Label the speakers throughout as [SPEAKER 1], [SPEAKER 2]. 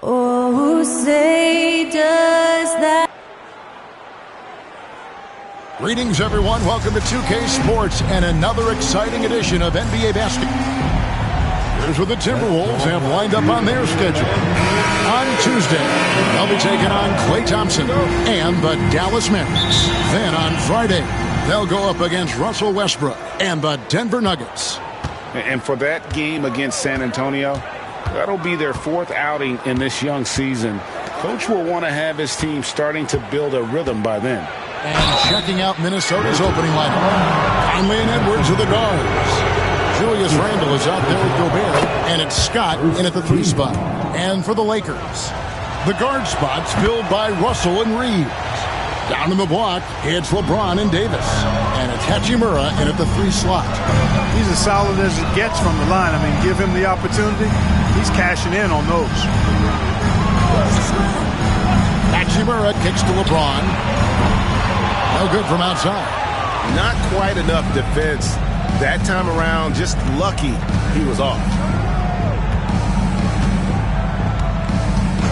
[SPEAKER 1] Oh, say does that.
[SPEAKER 2] Greetings, everyone. Welcome to 2K Sports and another exciting edition of NBA basketball. Here's what the Timberwolves have lined up on their schedule. On Tuesday, they'll be taking on Klay Thompson and the Dallas Mavericks. Then on Friday, they'll go up against Russell Westbrook and the Denver Nuggets.
[SPEAKER 3] And for that game against San Antonio, that'll be their fourth outing in this young season. Coach will want to have his team starting to build a rhythm by then.
[SPEAKER 2] And checking out Minnesota's opening lineup. Conley and Edwards are the guards. Julius Randle is out there with Gobert, and it's Scott in at the 3 spot. And for the Lakers, the guard spots filled by Russell and Reeves. Down in the block, it's LeBron and Davis. And it's Hachimura in at the 3 slot.
[SPEAKER 4] He's as solid as it gets from the line. I mean, give him the opportunity. He's cashing in on those.
[SPEAKER 2] Hachimura kicks to LeBron. No good from outside.
[SPEAKER 5] Not quite enough defense that time around. Just lucky he was off.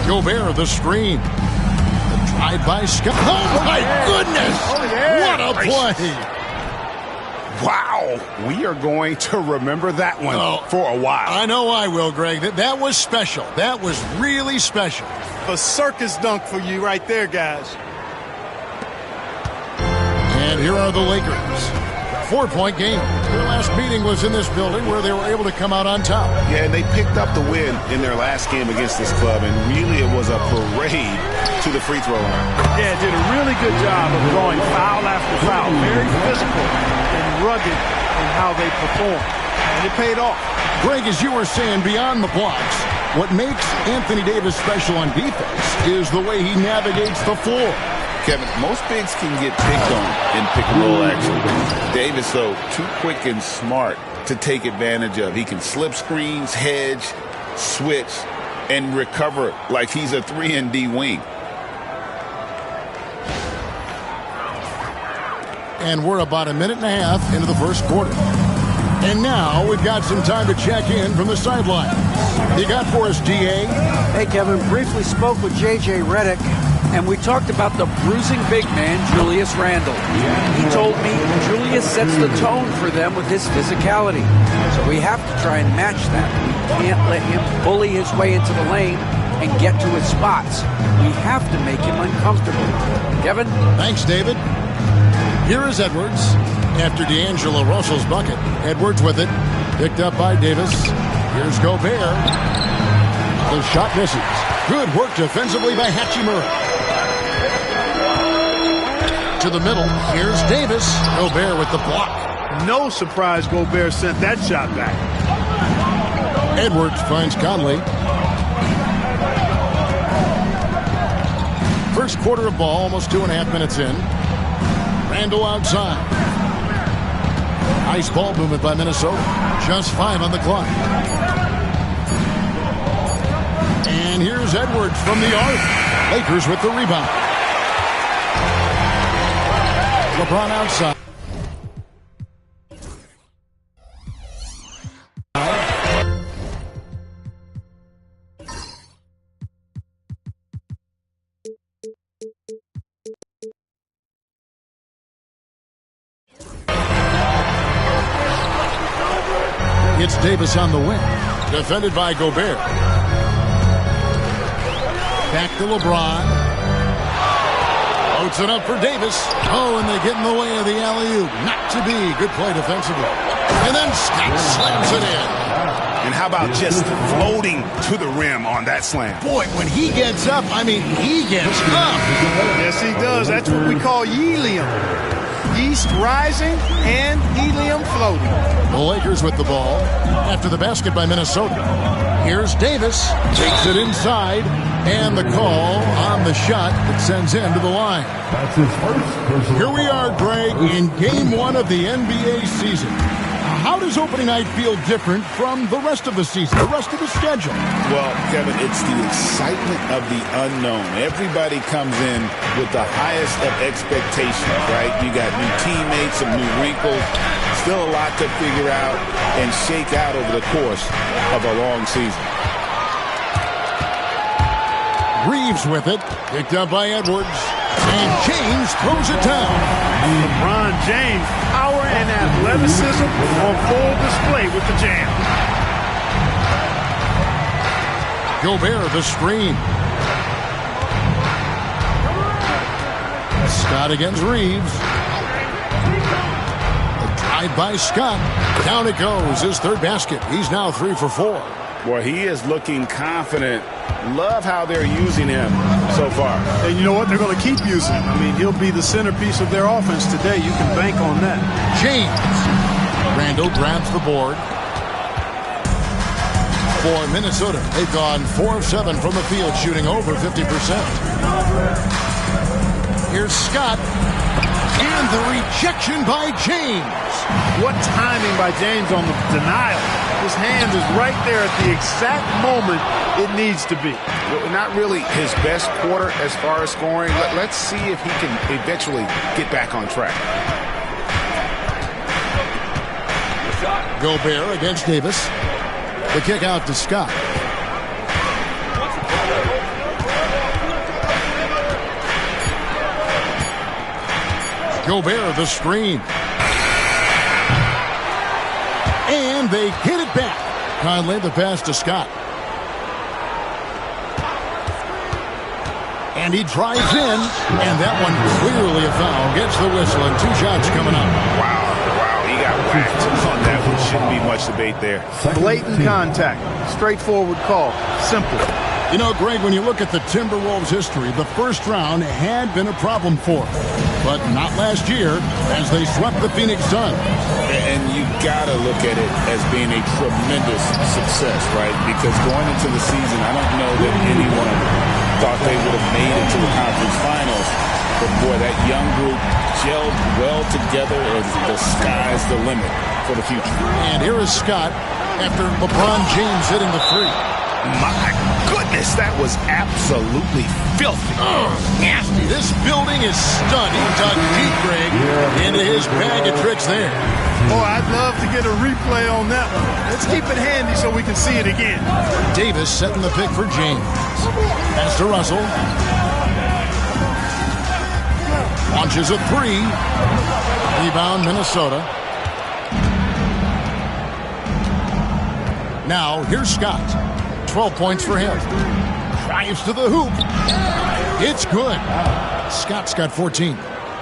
[SPEAKER 2] Gobert, the screen. The drive by Scott. Oh, my goodness.
[SPEAKER 4] Oh, yeah.
[SPEAKER 2] What a play.
[SPEAKER 3] Wow. We are going to remember that one for a while.
[SPEAKER 2] I know I will, Greg. That was special. That was really special.
[SPEAKER 4] A circus dunk for you right there, guys.
[SPEAKER 2] And here are the Lakers. 4-point game. Their last meeting was in this building where they were able to come out on top.
[SPEAKER 5] Yeah, and they picked up the win in their last game against this club, and really it was a parade to the free throw line.
[SPEAKER 4] Yeah, did a really good job of drawing foul after foul. Very physical and rugged in how they perform. And it paid off.
[SPEAKER 2] Greg, as you were saying, beyond the blocks, what makes Anthony Davis special on defense is the way he navigates the floor.
[SPEAKER 5] Kevin, most bigs can get picked on in pick-and-roll action. Davis, though, too quick and smart to take advantage of. He can slip screens, hedge, switch, and recover like he's a 3-and-D wing.
[SPEAKER 2] And we're about a minute and a half into the first quarter. And now we've got some time to check in from the sideline. You got for us, DA?
[SPEAKER 6] Hey, Kevin, briefly spoke with J.J. Redick, and we talked about the bruising big man, Julius Randle. He told me Julius sets the tone for them with his physicality. So we have to try and match that. We can't let him bully his way into the lane and get to his spots. We have to make him uncomfortable. Kevin?
[SPEAKER 2] Thanks, David. Here is Edwards. After D'Angelo Russell's bucket, Edwards with it. Picked up by Davis. Here's Gobert. The shot misses. Good work defensively by Hachimura. To the middle. Here's Davis. Gobert with the block.
[SPEAKER 4] No surprise Gobert sent that shot back.
[SPEAKER 2] Edwards finds Conley. First quarter of ball, almost 2.5 minutes in. Randle outside. Nice ball movement by Minnesota. Just 5 on the clock. And here's Edwards from the arc. Lakers with the rebound. LeBron outside. It's Davis on the wing. Defended by Gobert. Back to LeBron. Floats it up for Davis. Oh, and they get in the way of the alley-oop. Not to be. Good play defensively. And then Scott slams it in.
[SPEAKER 7] And how about just floating to the rim on that slam?
[SPEAKER 2] Boy, when he gets up, I mean, he gets up.
[SPEAKER 4] Yes, he does. That's what we call helium. Yeast rising and helium floating.
[SPEAKER 2] The Lakers with the ball after the basket by Minnesota. Here's Davis. Takes it inside. And the call on the shot that sends him to the line.
[SPEAKER 8] That's his first.
[SPEAKER 2] Here we are, Greg, in Game 1 of the NBA season. How does opening night feel different from the rest of the season, the rest of the schedule?
[SPEAKER 5] Well, Kevin, it's the excitement of the unknown. Everybody comes in with the highest of expectations, right? You got new teammates, some new wrinkles, still a lot to figure out and shake out over the course of a long season.
[SPEAKER 2] Reeves with it, picked up by Edwards, and James throws it down.
[SPEAKER 4] LeBron James, power and athleticism on full display with the jam.
[SPEAKER 2] Gobert, the screen. Scott against Reeves. A drive by Scott. Down it goes, his third basket. He's now 3 for 4.
[SPEAKER 3] Well, he is looking confident. Love how they're using him so far.
[SPEAKER 4] And you know what? They're going to keep using him. I mean, he'll be the centerpiece of their offense today. You can bank on that.
[SPEAKER 2] James. Randall grabs the board. For Minnesota, they've gone 4 of 7 from the field, shooting over 50%. Here's Scott. And the rejection by James.
[SPEAKER 4] What timing by James on the denial. His hand is right there at the exact moment it needs to be.
[SPEAKER 3] Well, not really his best quarter as far as scoring. Let's see if he can eventually get back on track.
[SPEAKER 2] Gobert against Davis. The kick out to Scott. Gobert, the screen. And they get it back. Conley, the pass to Scott. And he drives in, and that one clearly a foul. Gets the whistle, and 2 shots coming up.
[SPEAKER 3] Wow, he got whacked on that one. Shouldn't be much debate there.
[SPEAKER 4] Blatant contact. Straightforward call. Simple.
[SPEAKER 2] You know, Greg, when you look at the Timberwolves' history, the first round had been a problem for them. But not last year, as they swept the Phoenix Suns.
[SPEAKER 5] And you got to look at it as being a tremendous success, right? Because going into the season, I don't know that anyone thought they would have made it to the conference finals. But, boy, that young group gelled well together, and the sky's the limit for the future.
[SPEAKER 2] And here is Scott after LeBron James hitting the 3.
[SPEAKER 3] My goodness, that was absolutely filthy.
[SPEAKER 2] Oh, nasty. This building is stunned. He dug deep, Greg, into his bag of tricks there.
[SPEAKER 4] Boy, I'd love to get a replay on that one. Let's keep it handy so we can see it again.
[SPEAKER 2] Davis setting the pick for James. Pass to Russell. Launches a 3. Rebound, Minnesota. Now, here's Scott. 12 points for him. Drives to the hoop. It's good. Scott's got 14.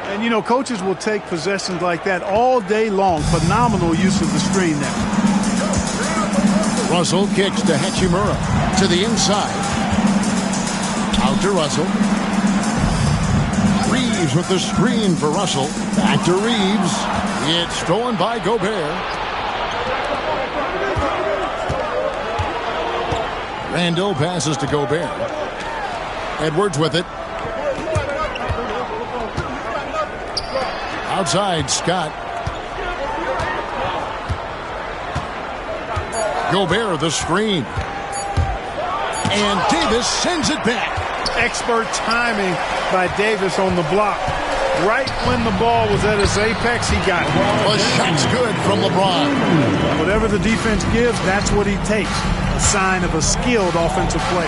[SPEAKER 4] And, you know, coaches will take possessions like that all day long. Phenomenal use of the screen there.
[SPEAKER 2] Russell kicks to Hachimura. To the inside. Out to Russell. Reeves with the screen for Russell. Back to Reeves. It's stolen by Gobert. Randall passes to Gobert. Edwards with it. Outside, Scott. Gobert, the screen. And Davis sends it back.
[SPEAKER 4] Expert timing by Davis on the block. Right when the ball was at its apex, he got it.
[SPEAKER 2] The shot's good from LeBron.
[SPEAKER 4] Whatever the defense gives, that's what he takes. A sign of a skilled offensive player.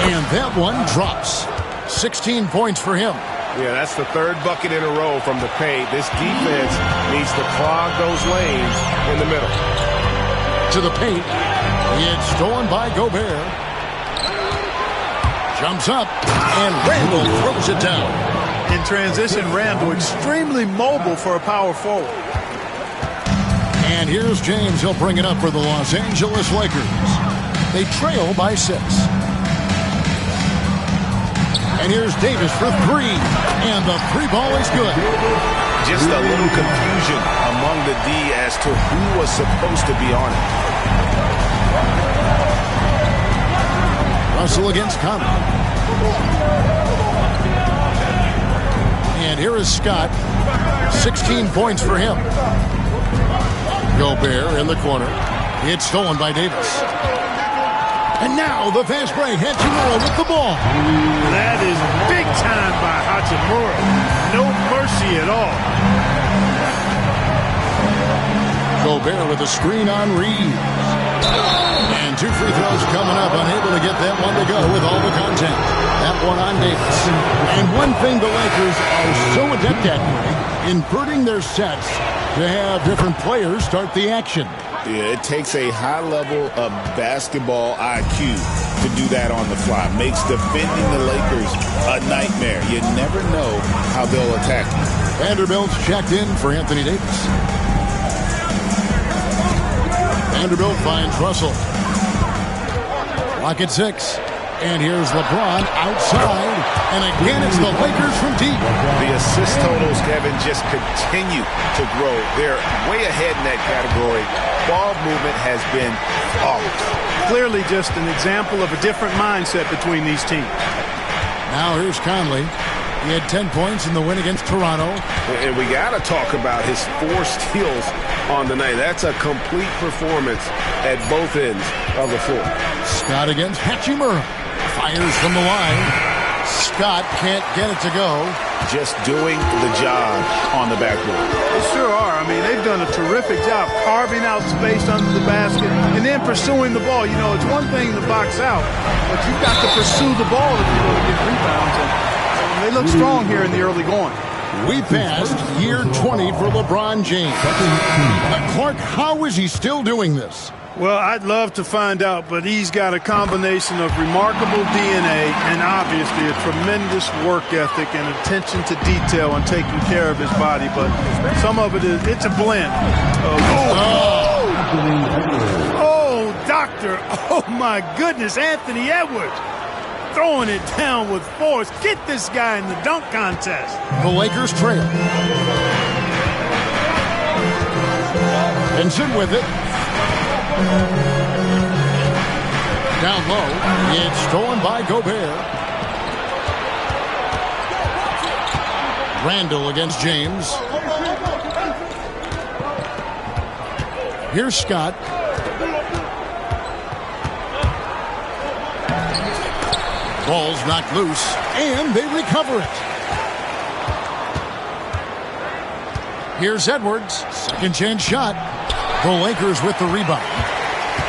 [SPEAKER 2] And that one drops. 16 points for him.
[SPEAKER 3] Yeah, that's the 3rd bucket in a row from the paint. This defense needs to clog those lanes in the middle.
[SPEAKER 2] To the paint. It's stolen by Gobert. Jumps up, and Randall throws it down.
[SPEAKER 4] And in transition. Randall, extremely mobile for a power forward.
[SPEAKER 2] And here's James. He'll bring it up for the Los Angeles Lakers. They trail by 6. And here's Davis for 3. And the 3 ball is good.
[SPEAKER 3] Just a little confusion among the D as to who was supposed to be on it.
[SPEAKER 2] Russell against Conley. And here is Scott. 16 points for him. Gobert in the corner. It's stolen by Davis. And now the fast break. Hachimura with the ball.
[SPEAKER 4] That is big time by Hachimura. No mercy at all.
[SPEAKER 2] Gobert with a screen on Reeves. And 2 free throws coming up. Unable to get that one to go with all the contact. That one on Davis. And one thing the Lakers are so adept at, inverting their sets to have different players start the action.
[SPEAKER 5] Yeah, it takes a high level of basketball IQ to do that on the fly. Makes defending the Lakers a nightmare. You never know how they'll attack you.
[SPEAKER 2] Vanderbilt's checked in for Anthony Davis. Vanderbilt finds Russell. Clock at 6. And here's LeBron outside. And again, it's the Lakers from deep.
[SPEAKER 3] The assist totals, Kevin, just continue to grow. They're way ahead in that category. Ball movement has been flawless.
[SPEAKER 4] Clearly just an example of a different mindset between these teams.
[SPEAKER 2] Now here's Conley. He had 10 points in the win against Toronto.
[SPEAKER 3] And we got to talk about his 4 steals on the night. That's a complete performance at both ends of the floor.
[SPEAKER 2] Scott against Hachimura. Fires from the line. Scott can't get it to go.
[SPEAKER 3] Just doing the job on the backboard.
[SPEAKER 4] They sure are. I mean, they've done a terrific job carving out space under the basket and then pursuing the ball. You know, it's one thing to box out, but you've got to pursue the ball if you're going to get rebounds. And they look strong here in the early going.
[SPEAKER 2] We passed year 20 for LeBron James. But Clark, how is he still doing this?
[SPEAKER 4] Well, I'd love to find out, but he's got a combination of remarkable DNA and obviously a tremendous work ethic and attention to detail and taking care of his body. But some of it is, it's a blend. Oh, doctor. Oh, my goodness. Anthony Edwards throwing it down with force. Get this guy in the dunk contest.
[SPEAKER 2] The Lakers trail. Vincent with it. Down low, it's stolen by Gobert. Randall against James. Here's Scott. Ball's knocked loose, and they recover it. Here's Edwards. Second chance shot. The Lakers with the rebound.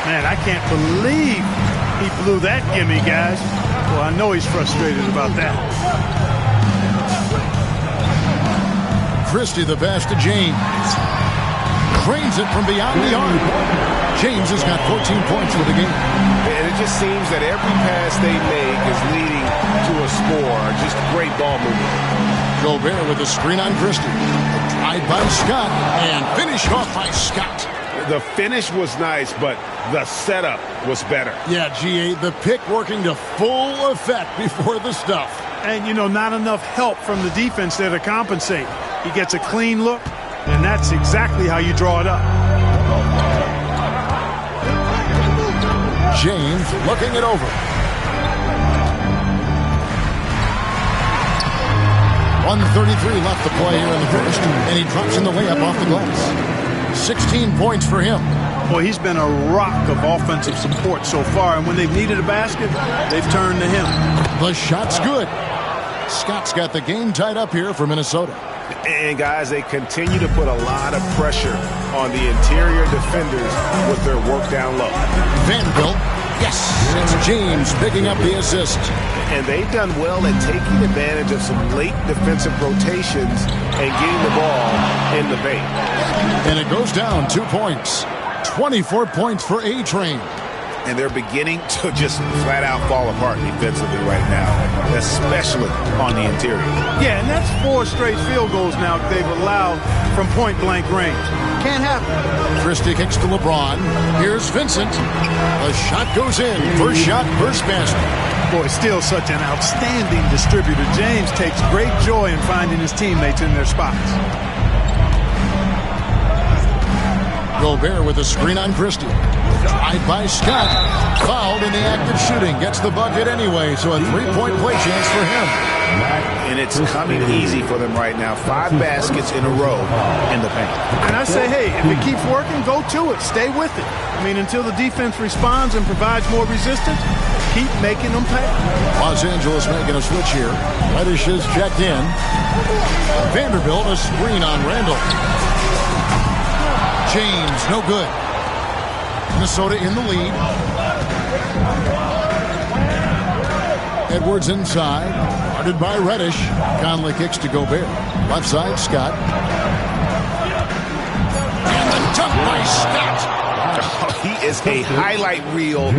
[SPEAKER 4] Man, I can't believe he blew that gimme, guys. Well, I know he's frustrated about that.
[SPEAKER 2] Christie the pass to James. Drains it from beyond the arc. James has got 14 points for the game.
[SPEAKER 3] And it just seems that every pass they make is leading to a score. Just great ball movement.
[SPEAKER 2] Gobert with a screen on Christie. Drive by Scott and finished off by Scott.
[SPEAKER 3] The finish was nice, but the setup was better.
[SPEAKER 2] Yeah, GA, the pick working to full effect before the stuff.
[SPEAKER 4] And, you know, not enough help from the defense there to compensate. He gets a clean look, and that's exactly how you draw it up.
[SPEAKER 2] James looking it over. 1:33 left to play here in the first, and he drops in the layup off the glass. 16 points for him.
[SPEAKER 4] Boy, he's been a rock of offensive support so far, and when they've needed a basket, they've turned to him.
[SPEAKER 2] The shot's good. Scott's got the game tied up here for Minnesota.
[SPEAKER 3] And, guys, they continue to put a lot of pressure on the interior defenders with their work down low.
[SPEAKER 2] Vanderbilt. Yes, it's James picking up the assist.
[SPEAKER 3] And they've done well at taking advantage of some late defensive rotations and getting the ball in the paint.
[SPEAKER 2] And it goes down 2 points. 24 points for A-Train.
[SPEAKER 5] and they're beginning to just flat out fall apart defensively right now, especially on the interior.
[SPEAKER 4] Yeah, and that's 4 straight field goals now they've allowed from point-blank range. Can't happen.
[SPEAKER 2] Christie kicks to LeBron. Here's Vincent. The shot goes in. First shot, first basket.
[SPEAKER 4] Boy, still such an outstanding distributor. James takes great joy in finding his teammates in their spots.
[SPEAKER 2] Gobert with a screen on Christie. Drive by Scott. Fouled in the act of shooting. Gets the bucket anyway, so a 3-point play chance for him.
[SPEAKER 5] And it's coming easy for them right now. 5 baskets in a row in the paint.
[SPEAKER 4] And I say, hey, if it keeps working, go to it. Stay with it. I mean, until the defense responds and provides more resistance, keep making them pay.
[SPEAKER 2] Los Angeles making a switch here. Reddish is checked in. Vanderbilt a screen on Randall. James, no good. Minnesota in the lead. Edwards inside. Guarded by Reddish. Conley kicks to Gobert. Left side, Scott. And the dunk by Scott.
[SPEAKER 5] He is a highlight reel.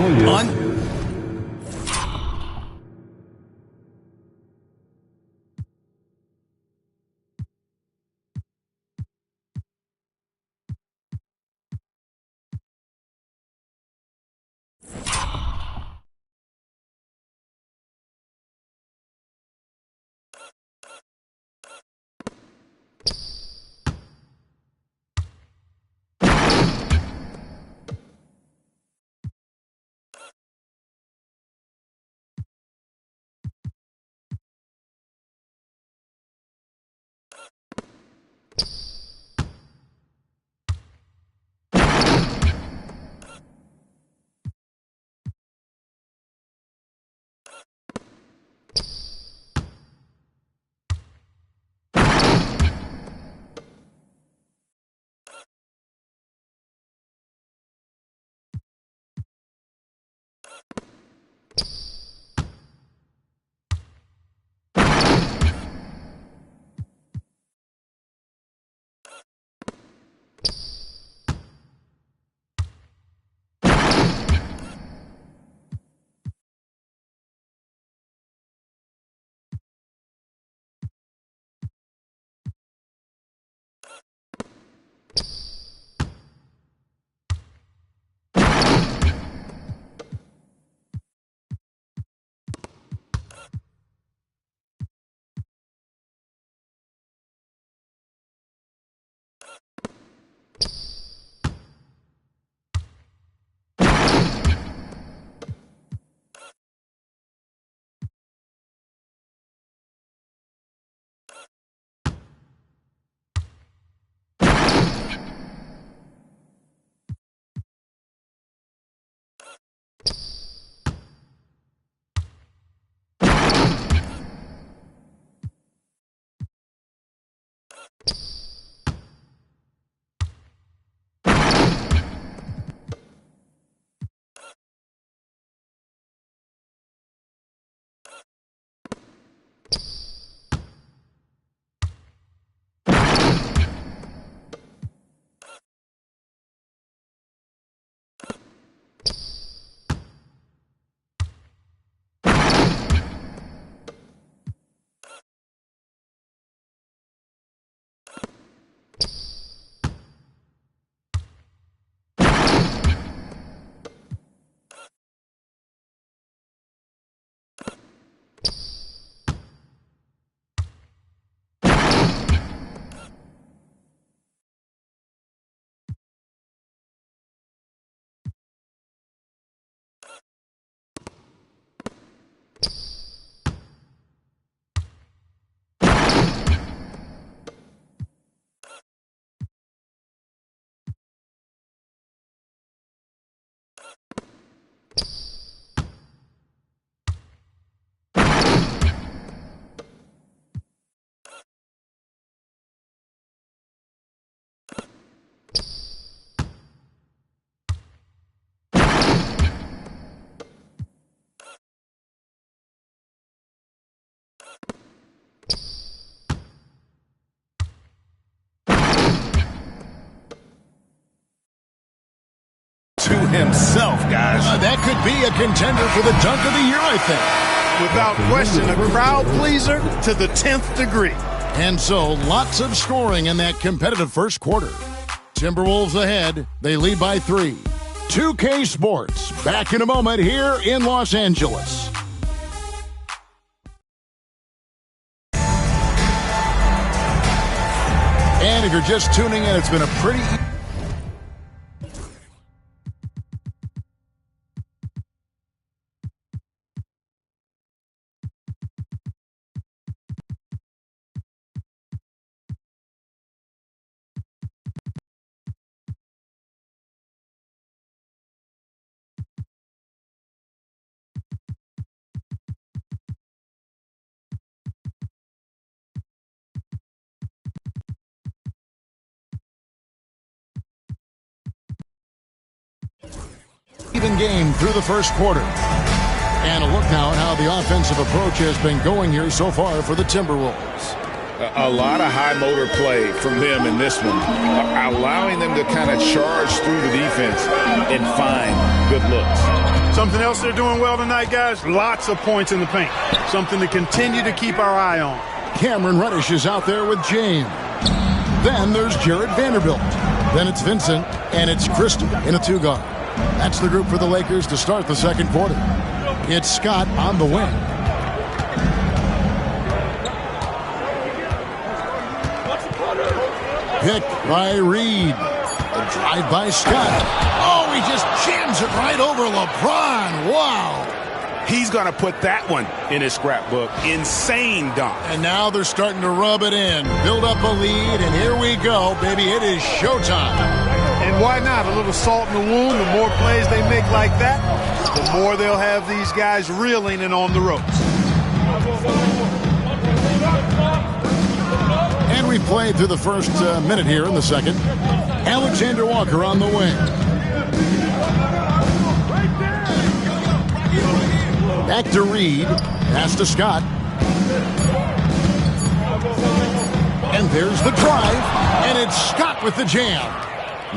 [SPEAKER 7] himself, guys.
[SPEAKER 2] That could be a contender for the dunk of the year, I think.
[SPEAKER 4] Without question, a crowd pleaser to the 10th degree.
[SPEAKER 2] And so, lots of scoring in that competitive first quarter. Timberwolves ahead. They lead by 3. 2K Sports, back in a moment here in Los Angeles. And if you're just tuning in, it's been a pretty... even game through the first quarter. And a look now at how the offensive approach has been going here so far for the Timberwolves.
[SPEAKER 3] A lot of high motor play from them in this one, allowing them to kind of charge through the defense and find good looks.
[SPEAKER 4] Something else they're doing well tonight, guys, lots of points in the paint. Something to continue to keep our eye on.
[SPEAKER 2] Cameron Reddish is out there with James. Then there's Jared Vanderbilt. Then it's Vincent, and it's Christie in a 2-guard. That's the group for the Lakers to start the second quarter. It's Scott on the wing. Pick by Reed. A drive by Scott. Oh, he just jams it right over LeBron. Wow.
[SPEAKER 7] He's going to put that one in his scrapbook. Insane dunk.
[SPEAKER 2] And now they're starting to rub it in. Build up a lead, and here we go, baby. It is showtime.
[SPEAKER 4] And why not? A little salt in the wound. The more plays they make like that, the more they'll have these guys reeling and on the ropes.
[SPEAKER 2] And we played through the first minute here in the second. Alexander Walker on the wing. Back to Reed. Pass to Scott. And there's the drive. And it's Scott with the jam.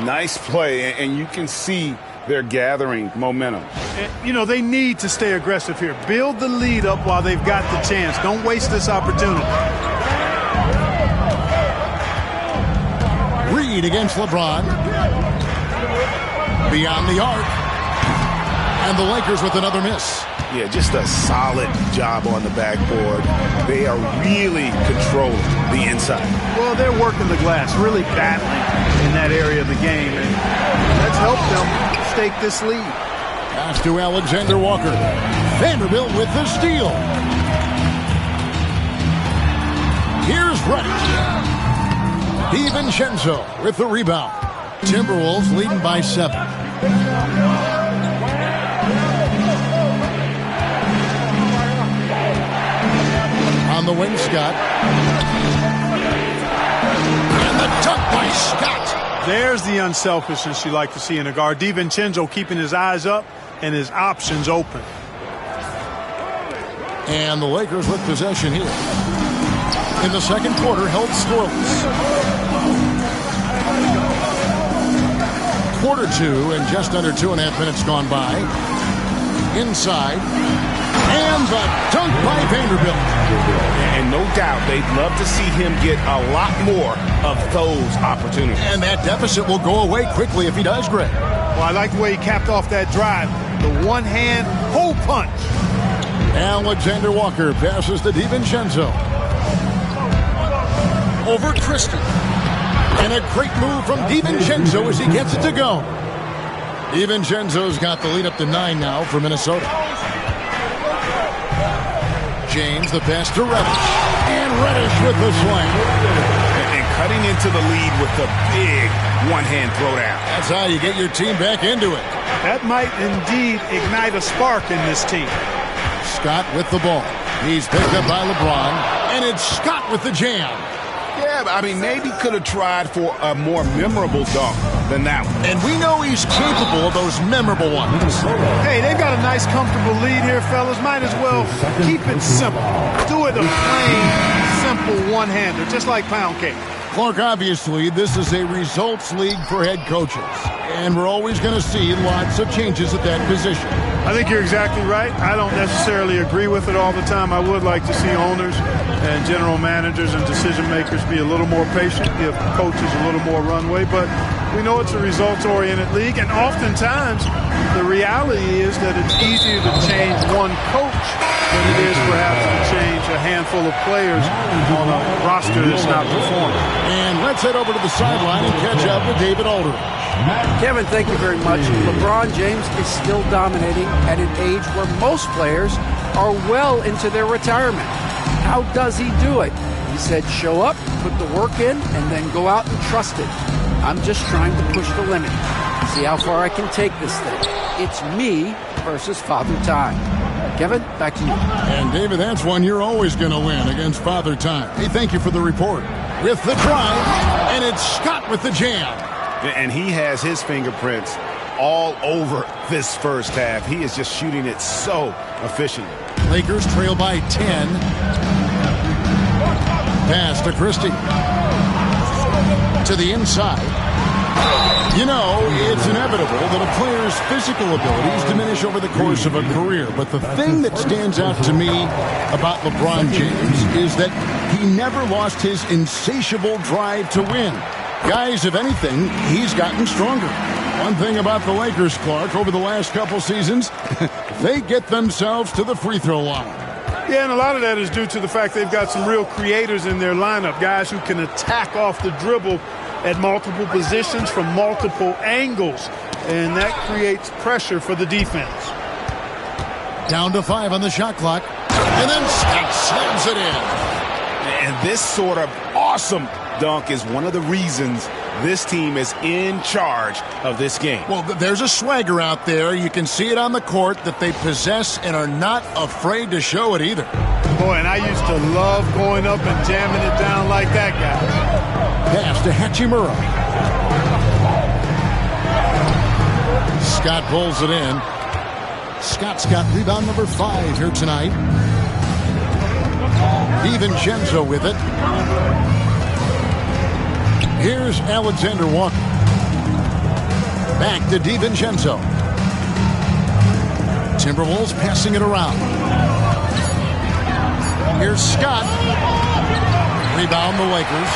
[SPEAKER 3] Nice play, and you can see they're gathering momentum.
[SPEAKER 4] And, you know, they need to stay aggressive here. Build the lead up while they've got the chance. Don't waste this opportunity.
[SPEAKER 2] Reed against LeBron. Beyond the arc. And the Lakers with another miss.
[SPEAKER 3] Yeah, just a solid job on the backboard. They are really controlling the inside.
[SPEAKER 4] Well, they're working the glass, really battling in that area of the game, and that's helped them stake this lead.
[SPEAKER 2] Pass to Alexander Walker. Vanderbilt with the steal. Here's Reddish. DiVincenzo with the rebound. Timberwolves leading by 7. On the wing, Scott. And the dunk by Scott.
[SPEAKER 4] There's the unselfishness you like to see in a guard. DiVincenzo keeping his eyes up and his options open.
[SPEAKER 2] And the Lakers with possession here. In the second quarter, held scoreless. Quarter 2 and just under 2.5 minutes gone by. Inside. And the dunk by Vanderbilt.
[SPEAKER 3] And no doubt they'd love to see him get a lot more of those opportunities.
[SPEAKER 2] And that deficit will go away quickly if he does, Greg.
[SPEAKER 4] Well, I like the way he capped off that drive. The one-hand hole punch.
[SPEAKER 2] Alexander Walker passes to DiVincenzo. Over Christie. And a great move from DiVincenzo as he gets it to go. DiVincenzo's got the lead up to 9 now for Minnesota. James, the pass to Reddish. And Reddish with the swing.
[SPEAKER 3] And cutting into the lead with the big one-hand throwdown.
[SPEAKER 2] That's how you get your team back into it.
[SPEAKER 4] That might indeed ignite a spark in this team.
[SPEAKER 2] Scott with the ball. He's picked up by LeBron. And it's Scott with the jam.
[SPEAKER 3] Yeah, but I mean, maybe could have tried for a more memorable dunk than that one.
[SPEAKER 2] And we know he's capable of those memorable ones.
[SPEAKER 4] Hey, they've got a nice, comfortable lead here, fellas. Might as well keep it simple. Do it a plain, simple one-hander, just like pound cake.
[SPEAKER 2] Clark, obviously, this is a results league for head coaches, and we're always going to see lots of changes at that position.
[SPEAKER 4] I think you're exactly right. I don't necessarily agree with it all the time. I would like to see owners and general managers and decision makers be a little more patient, give coaches a little more runway, but we know it's a results-oriented league, and oftentimes the reality is that it's easier to change one coach than it is perhaps to change a handful of players on a roster that's not performing.
[SPEAKER 2] And let's head over to the sideline and catch up with David Aldridge.
[SPEAKER 6] Kevin, thank you very much. LeBron James is still dominating at an age where most players are well into their retirement. How does he do it? He said, show up, put the work in, and then go out and trust it. I'm just trying to push the limit, see how far I can take this thing. It's me versus Father Time. Kevin, back to you.
[SPEAKER 2] And David, that's one you're always going to win against Father Time. Hey, thank you for the report. With the drive, and it's Scott with the jam.
[SPEAKER 7] And he has his fingerprints all over this first half. He is just shooting it so efficiently.
[SPEAKER 2] Lakers trail by 10. Pass to Christie. To the inside. You know, it's inevitable that a player's physical abilities diminish over the course of a career. But the thing that stands out to me about LeBron James is that he never lost his insatiable drive to win. Guys, if anything, he's gotten stronger. One thing about the Lakers, Clark, over the last couple seasons, they get themselves to the free throw line.
[SPEAKER 4] Yeah, and a lot of that is due to the fact they've got some real creators in their lineup, guys who can attack off the dribble at multiple positions from multiple angles, and that creates pressure for the defense.
[SPEAKER 2] Down to 5 on the shot clock, and then Scott slams it in.
[SPEAKER 7] And this sort of awesome dunk is one of the reasons this team is in charge of this game.
[SPEAKER 2] Well, there's a swagger out there. You can see it on the court that they possess and are not afraid to show it either.
[SPEAKER 4] Boy, and I used to love going up and jamming it down like that, guys.
[SPEAKER 2] Pass to Hachimura. Scott pulls it in. Scott's got rebound number 5 here tonight. DiVincenzo with it. Here's Alexander Walker. Back to DiVincenzo. Timberwolves passing it around. Here's Scott. Rebound the Lakers.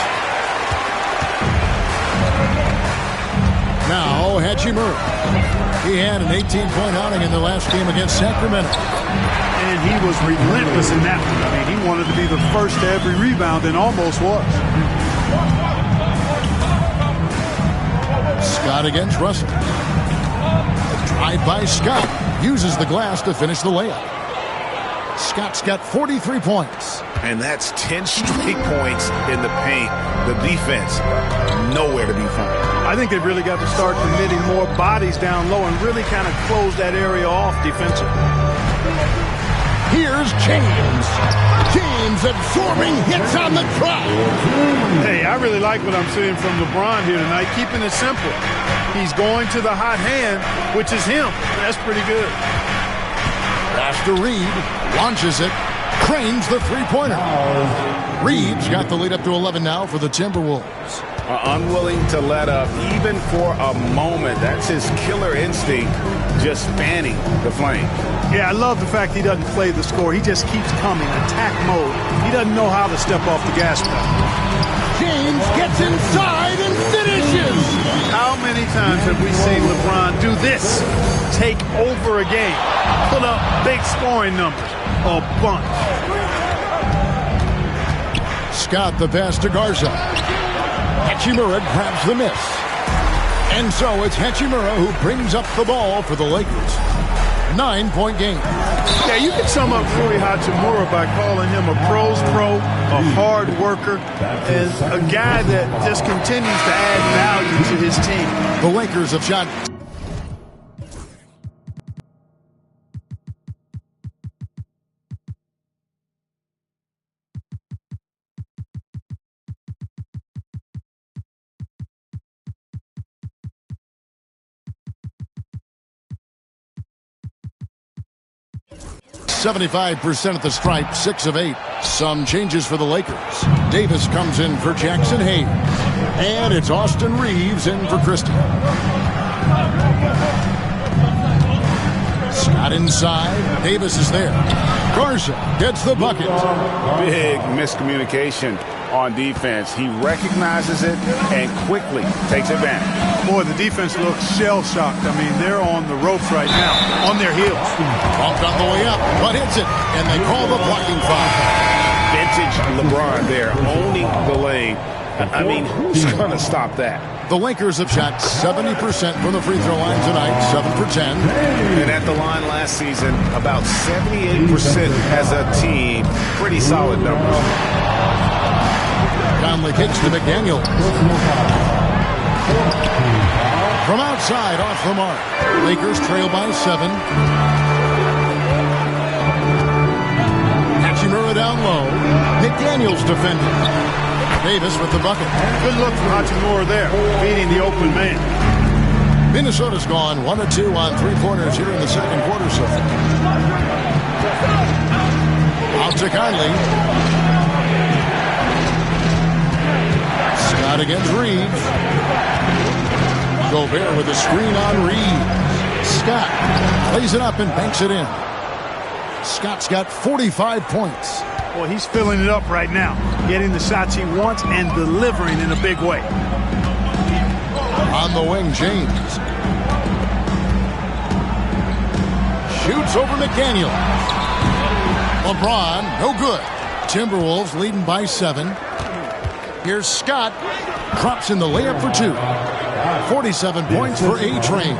[SPEAKER 2] Now Hachimura. He had an 18-point outing in the last game against Sacramento.
[SPEAKER 4] And he was relentless in that one. I mean, he wanted to be the first to every rebound and almost was.
[SPEAKER 2] Scott against Russell. Drive by Scott. Uses the glass to finish the layup. Scott's got 43 points.
[SPEAKER 5] And that's 10 straight points in the paint. The defense, nowhere to be found.
[SPEAKER 4] I think they've really got to start committing more bodies down low and really kind of close that area off defensively.
[SPEAKER 2] Here's James. James absorbing hits on the drop.
[SPEAKER 4] Hey, I really like what I'm seeing from LeBron here tonight, keeping it simple. He's going to the hot hand, which is him. That's pretty good.
[SPEAKER 2] Pass to Reed. Launches it. Cranes the three-pointer. Reed's got the lead up to 11 now for the Timberwolves.
[SPEAKER 3] Unwilling to let up even for a moment. That's his killer instinct, just fanning the flame.
[SPEAKER 4] Yeah, I love the fact he doesn't play the score. He just keeps coming, attack mode. He doesn't know how to step off the gas pedal.
[SPEAKER 2] James gets inside and finishes.
[SPEAKER 4] How many times have we seen LeBron do this? Take over a game, put up big scoring numbers, a bunch.
[SPEAKER 2] Scott the pass to Garza. Hachimura grabs the miss. And so it's Hachimura who brings up the ball for the Lakers. 9-point game.
[SPEAKER 4] Yeah, you can sum up Rui Hachimura by calling him a pro's pro, a hard worker, and a guy that just continues to add value to his team.
[SPEAKER 2] The Lakers have shot. .75% at the stripe, 6 of 8. Some changes for the Lakers. Davis comes in for Jackson Hayes. And it's Austin Reeves in for Christie. Scott inside. Davis is there. Garza gets the bucket.
[SPEAKER 3] Big miscommunication on defense. He recognizes it and quickly takes advantage.
[SPEAKER 4] Boy, the defense looks shell-shocked. I mean, they're on the ropes right now, on their heels.
[SPEAKER 2] Bumped on the way up, but hits it, and they call the blocking foul.
[SPEAKER 3] Vintage LeBron there, owning the lane. I mean, who's going to stop that?
[SPEAKER 2] The Lakers have shot 70% from the free throw line tonight, 7 for 10.
[SPEAKER 3] And at the line last season, about 78% as a team. Pretty solid numbers.
[SPEAKER 2] Conley kicks to McDaniel. From outside, off the mark. Lakers trail by 7. Hachimura down low. McDaniel's defending. Davis with the bucket.
[SPEAKER 4] Good look from Hachimura there, beating the open man.
[SPEAKER 2] Minnesota's gone 1 of 2 on three-pointers here in the second quarter. So out to Conley. Scott against Reeves. Gobert with a screen on Reeves. Scott plays it up and banks it in. Scott's got 45 points.
[SPEAKER 4] Boy, he's filling it up right now, getting the shots he wants and delivering in a big way.
[SPEAKER 2] On the wing, James. Shoots over McDaniel. LeBron, no good. Timberwolves leading by 7. Here's Scott. Drops in the layup for 2. 47 points for A-Train.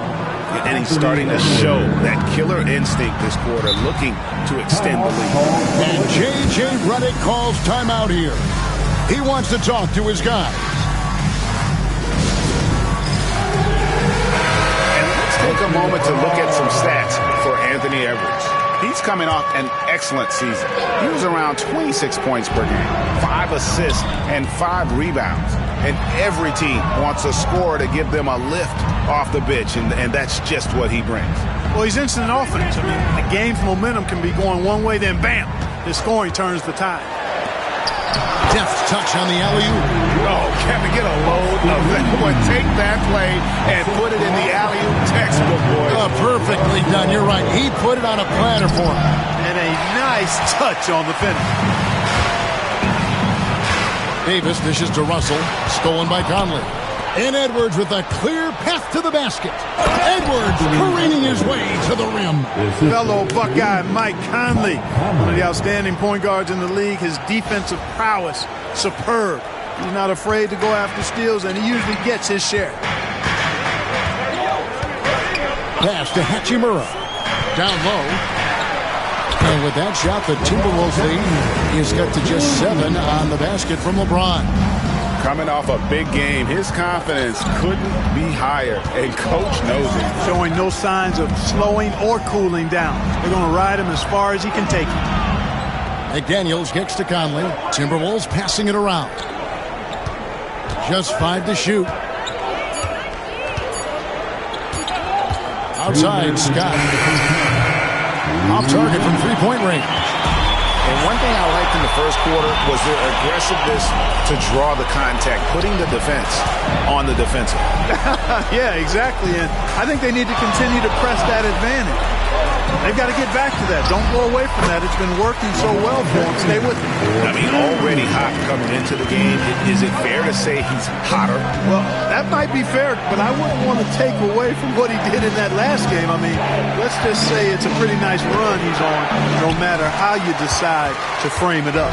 [SPEAKER 3] And he's starting to show that killer instinct this quarter, looking to extend the lead.
[SPEAKER 2] And J.J. Redick calls timeout here. He wants to talk to his guys.
[SPEAKER 3] And let's take a moment to look at some stats for Anthony Edwards. He's coming off an excellent season. He was around 26 points per game, 5 assists, and 5 rebounds. And every team wants a scorer to give them a lift off the bench, and that's just what he brings.
[SPEAKER 4] Well, he's instant offense. I mean, the game's momentum can be going one way, then bam, his scoring turns the tide.
[SPEAKER 2] Deft touch on the alley-oop.
[SPEAKER 3] Oh, can we get a load of that? Boy, take that play and put it in the alley-oop textbook, boy.
[SPEAKER 2] Perfectly done. You're right. He put it on a platter for him.
[SPEAKER 4] And a nice touch on the finish.
[SPEAKER 2] Davis dishes to Russell. Stolen by Conley. And Edwards with a clear path to the basket. Edwards careening his way to the rim.
[SPEAKER 4] Fellow Buckeye Mike Conley, one of the outstanding point guards in the league. His defensive prowess, superb. He's not afraid to go after steals, and he usually gets his share.
[SPEAKER 2] Pass to Hachimura. Down low. And with that shot, the Timberwolves lead is cut to just 7 on the basket from LeBron.
[SPEAKER 3] Coming off a big game, his confidence couldn't be higher, and coach knows it.
[SPEAKER 4] Showing no signs of slowing or cooling down. They're going to ride him as far as he can take him.
[SPEAKER 2] McDaniels kicks to Conley. Timberwolves passing it around. Just 5 to shoot. Outside, Scott. Off target from three-point range.
[SPEAKER 3] And one thing I liked in the first quarter was their aggressiveness to draw the contact, putting the defense on the defensive.
[SPEAKER 4] Yeah, exactly. And I think they need to continue to press that advantage. They've got to get back to that. Don't go away from that. It's been working so well for them. Stay with it.
[SPEAKER 3] I mean, already hot coming into the game. Is it fair to say he's hotter?
[SPEAKER 4] Well, that might be fair, but I wouldn't want to take away from what he did in that last game. I mean, let's just say it's a pretty nice run he's on, no matter how you decide to frame it up.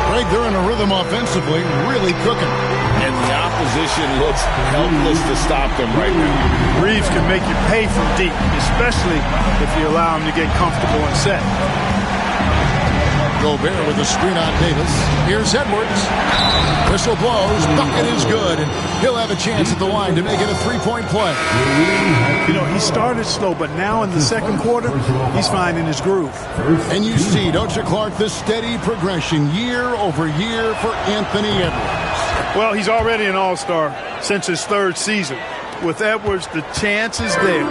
[SPEAKER 2] Greg, they're in a rhythm offensively, really cooking.
[SPEAKER 3] And the opposition looks helpless to stop them right now.
[SPEAKER 4] Reeves can make you pay from deep, especially if you allow him to get comfortable and set.
[SPEAKER 2] Gobert with a screen on Davis. Here's Edwards. Whistle blows. Bucket is good. And he'll have a chance at the line to make it a three-point play.
[SPEAKER 4] You know, he started slow, but now in the second quarter, he's finding his groove.
[SPEAKER 2] And you see, don't you, Clark, the steady progression year over year for Anthony Edwards.
[SPEAKER 4] Well, he's already an all-star since his third season. With Edwards, the chance is there.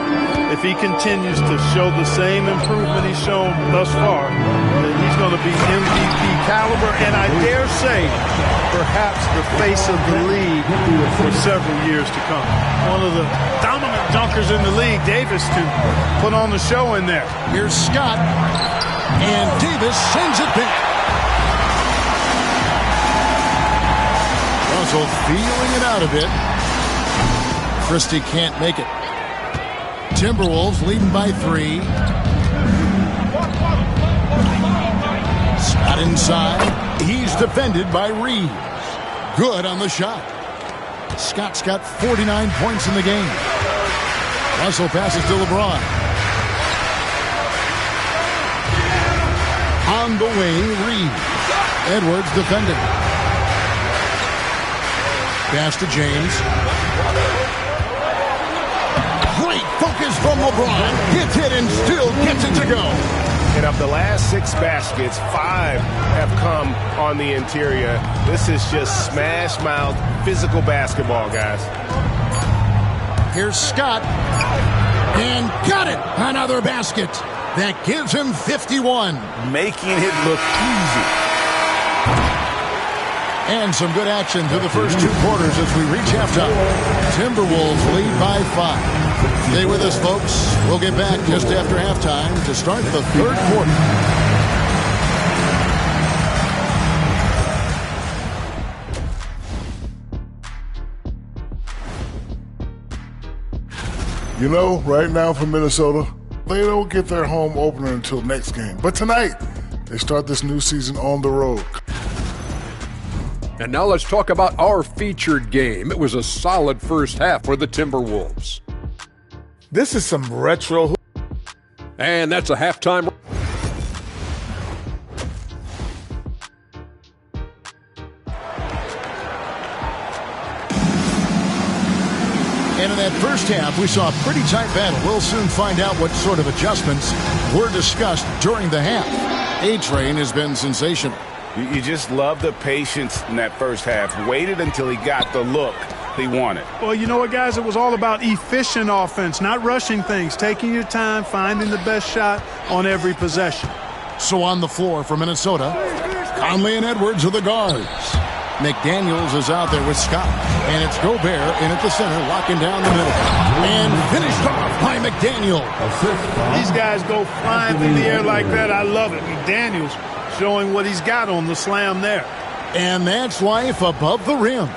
[SPEAKER 4] if he continues to show the same improvement he's shown thus far, then he's going to be MVP caliber, and I dare say perhaps the face of the league for several years to come. One of the dominant dunkers in the league, Davis, to put on the show in there.
[SPEAKER 2] Here's Scott, and Davis sends it back. Russell feeling it out a bit. Christie can't make it. Timberwolves leading by 3. Scott inside. He's defended by Reeves. Good on the shot. Scott's got 49 points in the game. Russell passes to LeBron. On the wing, Reeves. Edwards defending. Pass to James. Great focus from LeBron. Hits it and still gets it to go.
[SPEAKER 7] And of the last 6 baskets, 5 have come on the interior. This is just smash-mouth physical basketball, guys.
[SPEAKER 2] Here's Scott. And got it. Another basket. That gives him 51.
[SPEAKER 5] Making it look easy.
[SPEAKER 2] And some good action through the first 2 quarters as we reach halftime. Timberwolves lead by 5. Stay with us, folks. We'll get back just after halftime to start the 3rd quarter.
[SPEAKER 8] You know, right now for Minnesota, they don't get their home opener until next game. But tonight, they start this new season on the road.
[SPEAKER 9] And now let's talk about our featured game. It was a solid first half for the Timberwolves.
[SPEAKER 8] This is some retro.
[SPEAKER 9] And that's a halftime.
[SPEAKER 2] And in that first half, we saw a pretty tight battle. We'll soon find out what sort of adjustments were discussed during the half. A-Train has been sensational.
[SPEAKER 3] You just love the patience in that first half. Waited until he got the look he wanted.
[SPEAKER 4] Well, you know what, guys? It was all about efficient offense, not rushing things, taking your time, finding the best shot on every possession.
[SPEAKER 2] So on the floor for Minnesota, Conley and Edwards are the guards. McDaniels is out there with Scott. And it's Gobert in at the center, locking down the middle. And finished off by McDaniel.
[SPEAKER 4] These guys go flying through the air like that. I love it. McDaniels showing what he's got on the slam there.
[SPEAKER 2] And that's life above the rim,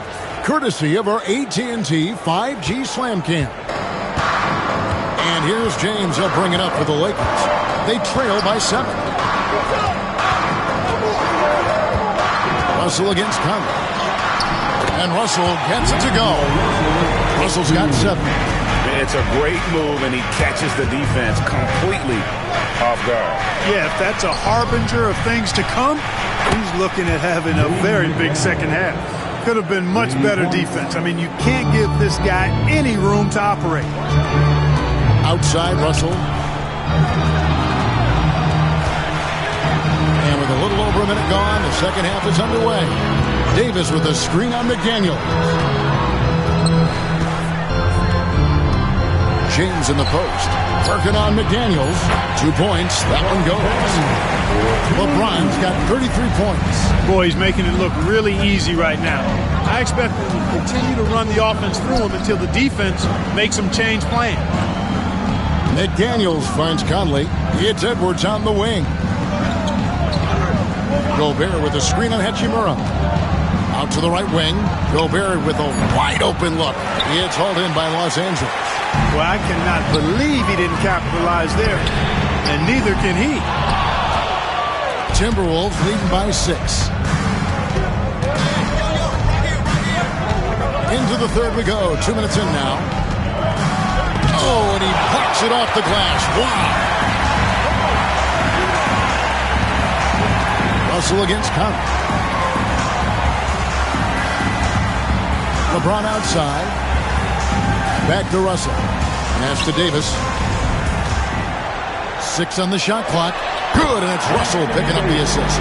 [SPEAKER 2] courtesy of our AT&T 5G Slam Cam. And here's James. He'll bring it up for the Lakers. They trail by 7. Russell against Conley. And Russell gets it to go. Russell's got 7.
[SPEAKER 3] It's a great move, and he catches the defense completely off guard.
[SPEAKER 4] Yeah, if that's a harbinger of things to come, he's looking at having a very big second half. Could have been much better defense. I mean, you can't give this guy any room to operate.
[SPEAKER 2] Outside, Russell. And with a little over a minute gone, the second half is underway. Davis with a screen on McDaniel. James in the post. Working on McDaniels. 2 points. That one goes. LeBron's got 33 points.
[SPEAKER 4] Boy, he's making it look really easy right now. I expect them to continue to run the offense through him until the defense makes him change plans.
[SPEAKER 2] McDaniels finds Conley. It's Edwards on the wing. Gobert with a screen on Hachimura. Out to the right wing. Gobert with a wide open look. It's hauled in by Los Angeles.
[SPEAKER 4] Well, I cannot believe he didn't capitalize there. And neither can he.
[SPEAKER 2] Timberwolves leading by 6. Into the third we go. 2 minutes in now. Oh, and he pucks it off the glass. Wow. Russell against Conley. LeBron outside. Back to Russell. Pass to Davis. 6 on the shot clock. Good, and it's Russell picking up the assist.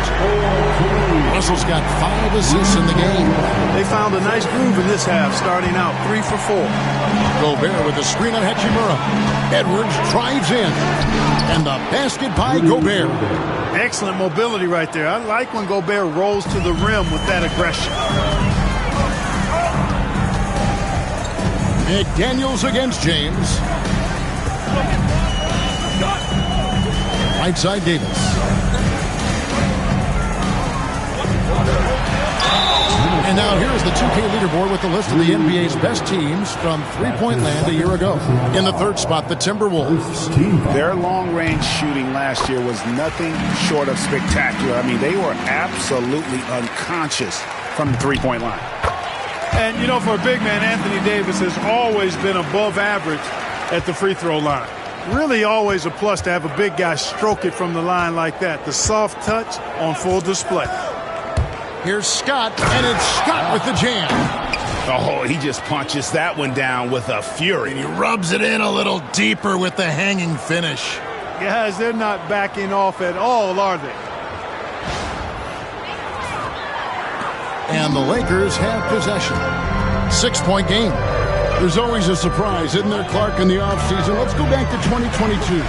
[SPEAKER 2] Russell's got 5 assists in the game.
[SPEAKER 4] They found a nice groove in this half, starting out 3 for 4.
[SPEAKER 2] Gobert with a screen on Hachimura. Edwards drives in. And the basket by Gobert.
[SPEAKER 4] Excellent mobility right there. I like when Gobert rolls to the rim with that aggression.
[SPEAKER 2] McDaniels against James. Right side Davis. And now here's the 2K leaderboard with the list of the NBA's best teams from three-point land a year ago. In the third spot, the Timberwolves.
[SPEAKER 3] Their long-range shooting last year was nothing short of spectacular. I mean, they were absolutely unconscious from the three-point line.
[SPEAKER 4] And, you know, for a big man, Anthony Davis has always been above average at the free throw line. Really always a plus to have a big guy stroke it from the line like that. The soft touch on full display.
[SPEAKER 2] Here's Scott, and it's Scott with the jam.
[SPEAKER 3] Oh, he just punches that one down with a fury.
[SPEAKER 2] And he rubs it in a little deeper with the hanging finish.
[SPEAKER 4] Guys, they're not backing off at all, are they?
[SPEAKER 2] And the Lakers have possession. 6-point game. There's always a surprise, isn't there, Clark, in the offseason? Let's go back to 2022.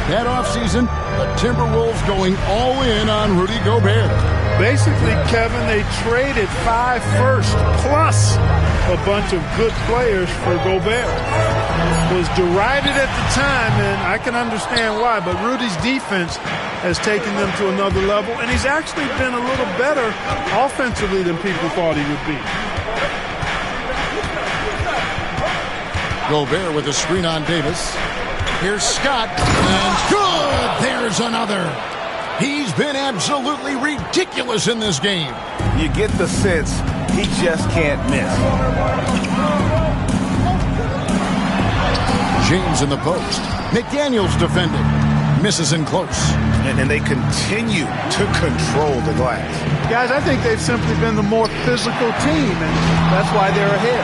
[SPEAKER 2] That offseason, the Timberwolves going all in on Rudy Gobert.
[SPEAKER 4] Basically, Kevin, they traded 5 firsts plus a bunch of good players for Gobert. Was derided at the time, and I can understand why, but Rudy's defense has taken them to another level, and he's actually been a little better offensively than people thought he would be.
[SPEAKER 2] Gobert with a screen on Davis. Here's Scott, and good! There's another. He's been absolutely ridiculous in this game.
[SPEAKER 3] You get the sense he just can't miss.
[SPEAKER 2] James in the post. McDaniels defending. Misses in close.
[SPEAKER 3] And they continue to control the glass.
[SPEAKER 4] Guys, I think they've simply been the more physical team, and that's why they're ahead.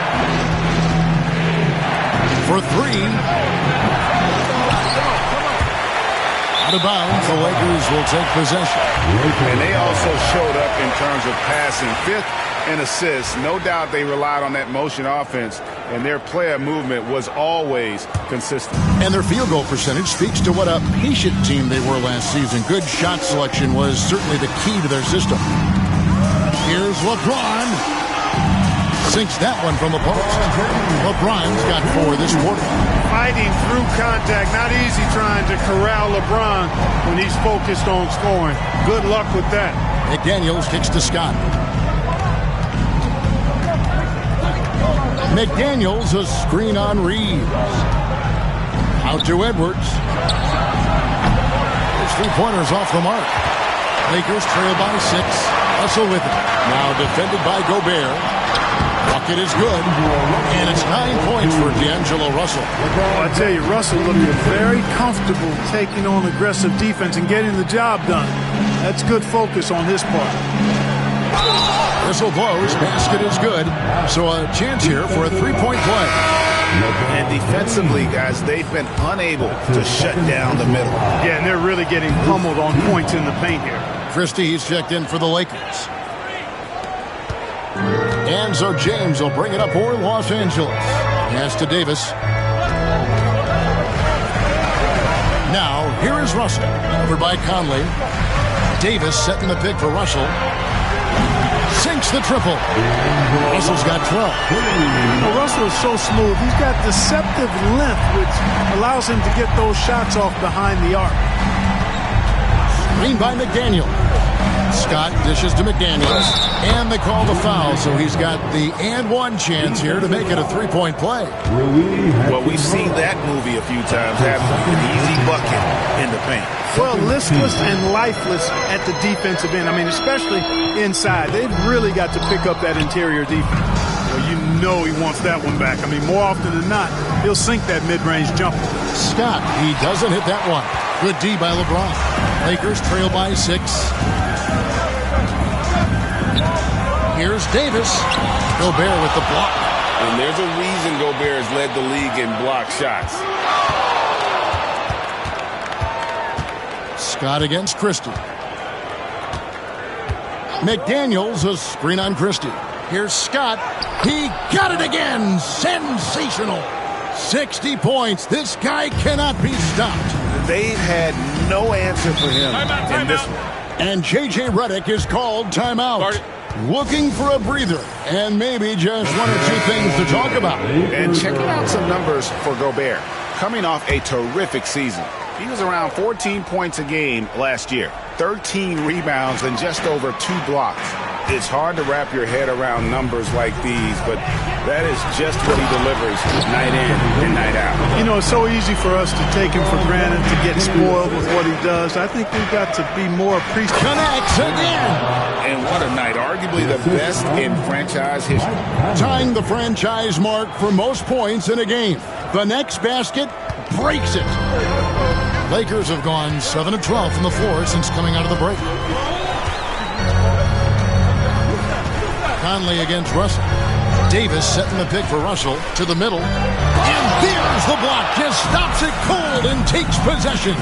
[SPEAKER 2] For 3. Out of bounds, the Lakers will take possession.
[SPEAKER 3] And they also showed up in terms of passing. 5th in assists. No doubt they relied on that motion offense, and their player movement was always consistent.
[SPEAKER 2] And their field goal percentage speaks to what a patient team they were last season. Good shot selection was certainly the key to their system. Here's LeBron. Sinks that one from the post. LeBron's got 4 this quarter.
[SPEAKER 4] Fighting through contact. Not easy trying to corral LeBron when he's focused on scoring. Good luck with that.
[SPEAKER 2] McDaniels kicks to Scott. McDaniels a screen on Reeves. Out to Edwards. His 3-pointers off the mark. Lakers trail by 6. Russell with it. Now defended by Gobert. Bucket is good, and it's 9 points for D'Angelo Russell.
[SPEAKER 4] I tell you, Russell looking very comfortable taking on aggressive defense and getting the job done. That's good focus on his part.
[SPEAKER 2] Whistle blows, basket is good, so a chance here for a 3-point play.
[SPEAKER 3] And defensively, guys, they've been unable to shut down the middle.
[SPEAKER 4] Yeah, and they're really getting pummeled on points in the paint here.
[SPEAKER 2] Christie, he's checked in for the Lakers. And so James will bring it up for Los Angeles. Pass to Davis. Now, here is Russell. Over by Conley. Davis setting the pick for Russell. Sinks the triple. Russell's got 12.
[SPEAKER 4] Russell is so smooth. He's got deceptive length, which allows him to get those shots off behind the arc.
[SPEAKER 2] Screen by McDaniel. Scott dishes to McDaniels, and they call the foul, so he's got the and one chance here to make it a 3-point play.
[SPEAKER 3] Well, we've seen that movie a few times, haven't we? An easy bucket in the paint.
[SPEAKER 4] Well, listless and lifeless at the defensive end. I mean, especially inside. They've really got to pick up that interior defense. Well, you know he wants that one back. I mean, more often than not, he'll sink that mid-range jumper.
[SPEAKER 2] Scott, he doesn't hit that one. Good D by LeBron. Lakers trail by 6. Here's Davis. Gobert with the block.
[SPEAKER 3] And there's a reason Gobert has led the league in block shots.
[SPEAKER 2] Scott against Christie. McDaniels, a screen on Christie. Here's Scott. He got it again. Sensational. 60 points. This guy cannot be stopped.
[SPEAKER 3] They've had no answer for him in this one.
[SPEAKER 2] And J.J. Redick is called timeout. Looking for a breather and maybe just one or two things to talk about.
[SPEAKER 3] And checking out some numbers for Gobert. Coming off a terrific season. He was around 14 points a game last year. 13 rebounds and just over 2 blocks. It's hard to wrap your head around numbers like these, but that is just what he delivers night in and night out.
[SPEAKER 4] You know, it's so easy for us to take him for granted, to get spoiled with what he does. I think we've got to be more appreciative.
[SPEAKER 2] Connects again.
[SPEAKER 3] And what a night. Arguably the best in franchise history.
[SPEAKER 2] Tying the franchise mark for most points in a game. The next basket breaks it. Lakers have gone 7 of 12 from the floor since coming out of the break. Conley against Russell. Davis setting the pick for Russell to the middle. And there's the block. Just stops it cold and takes possession.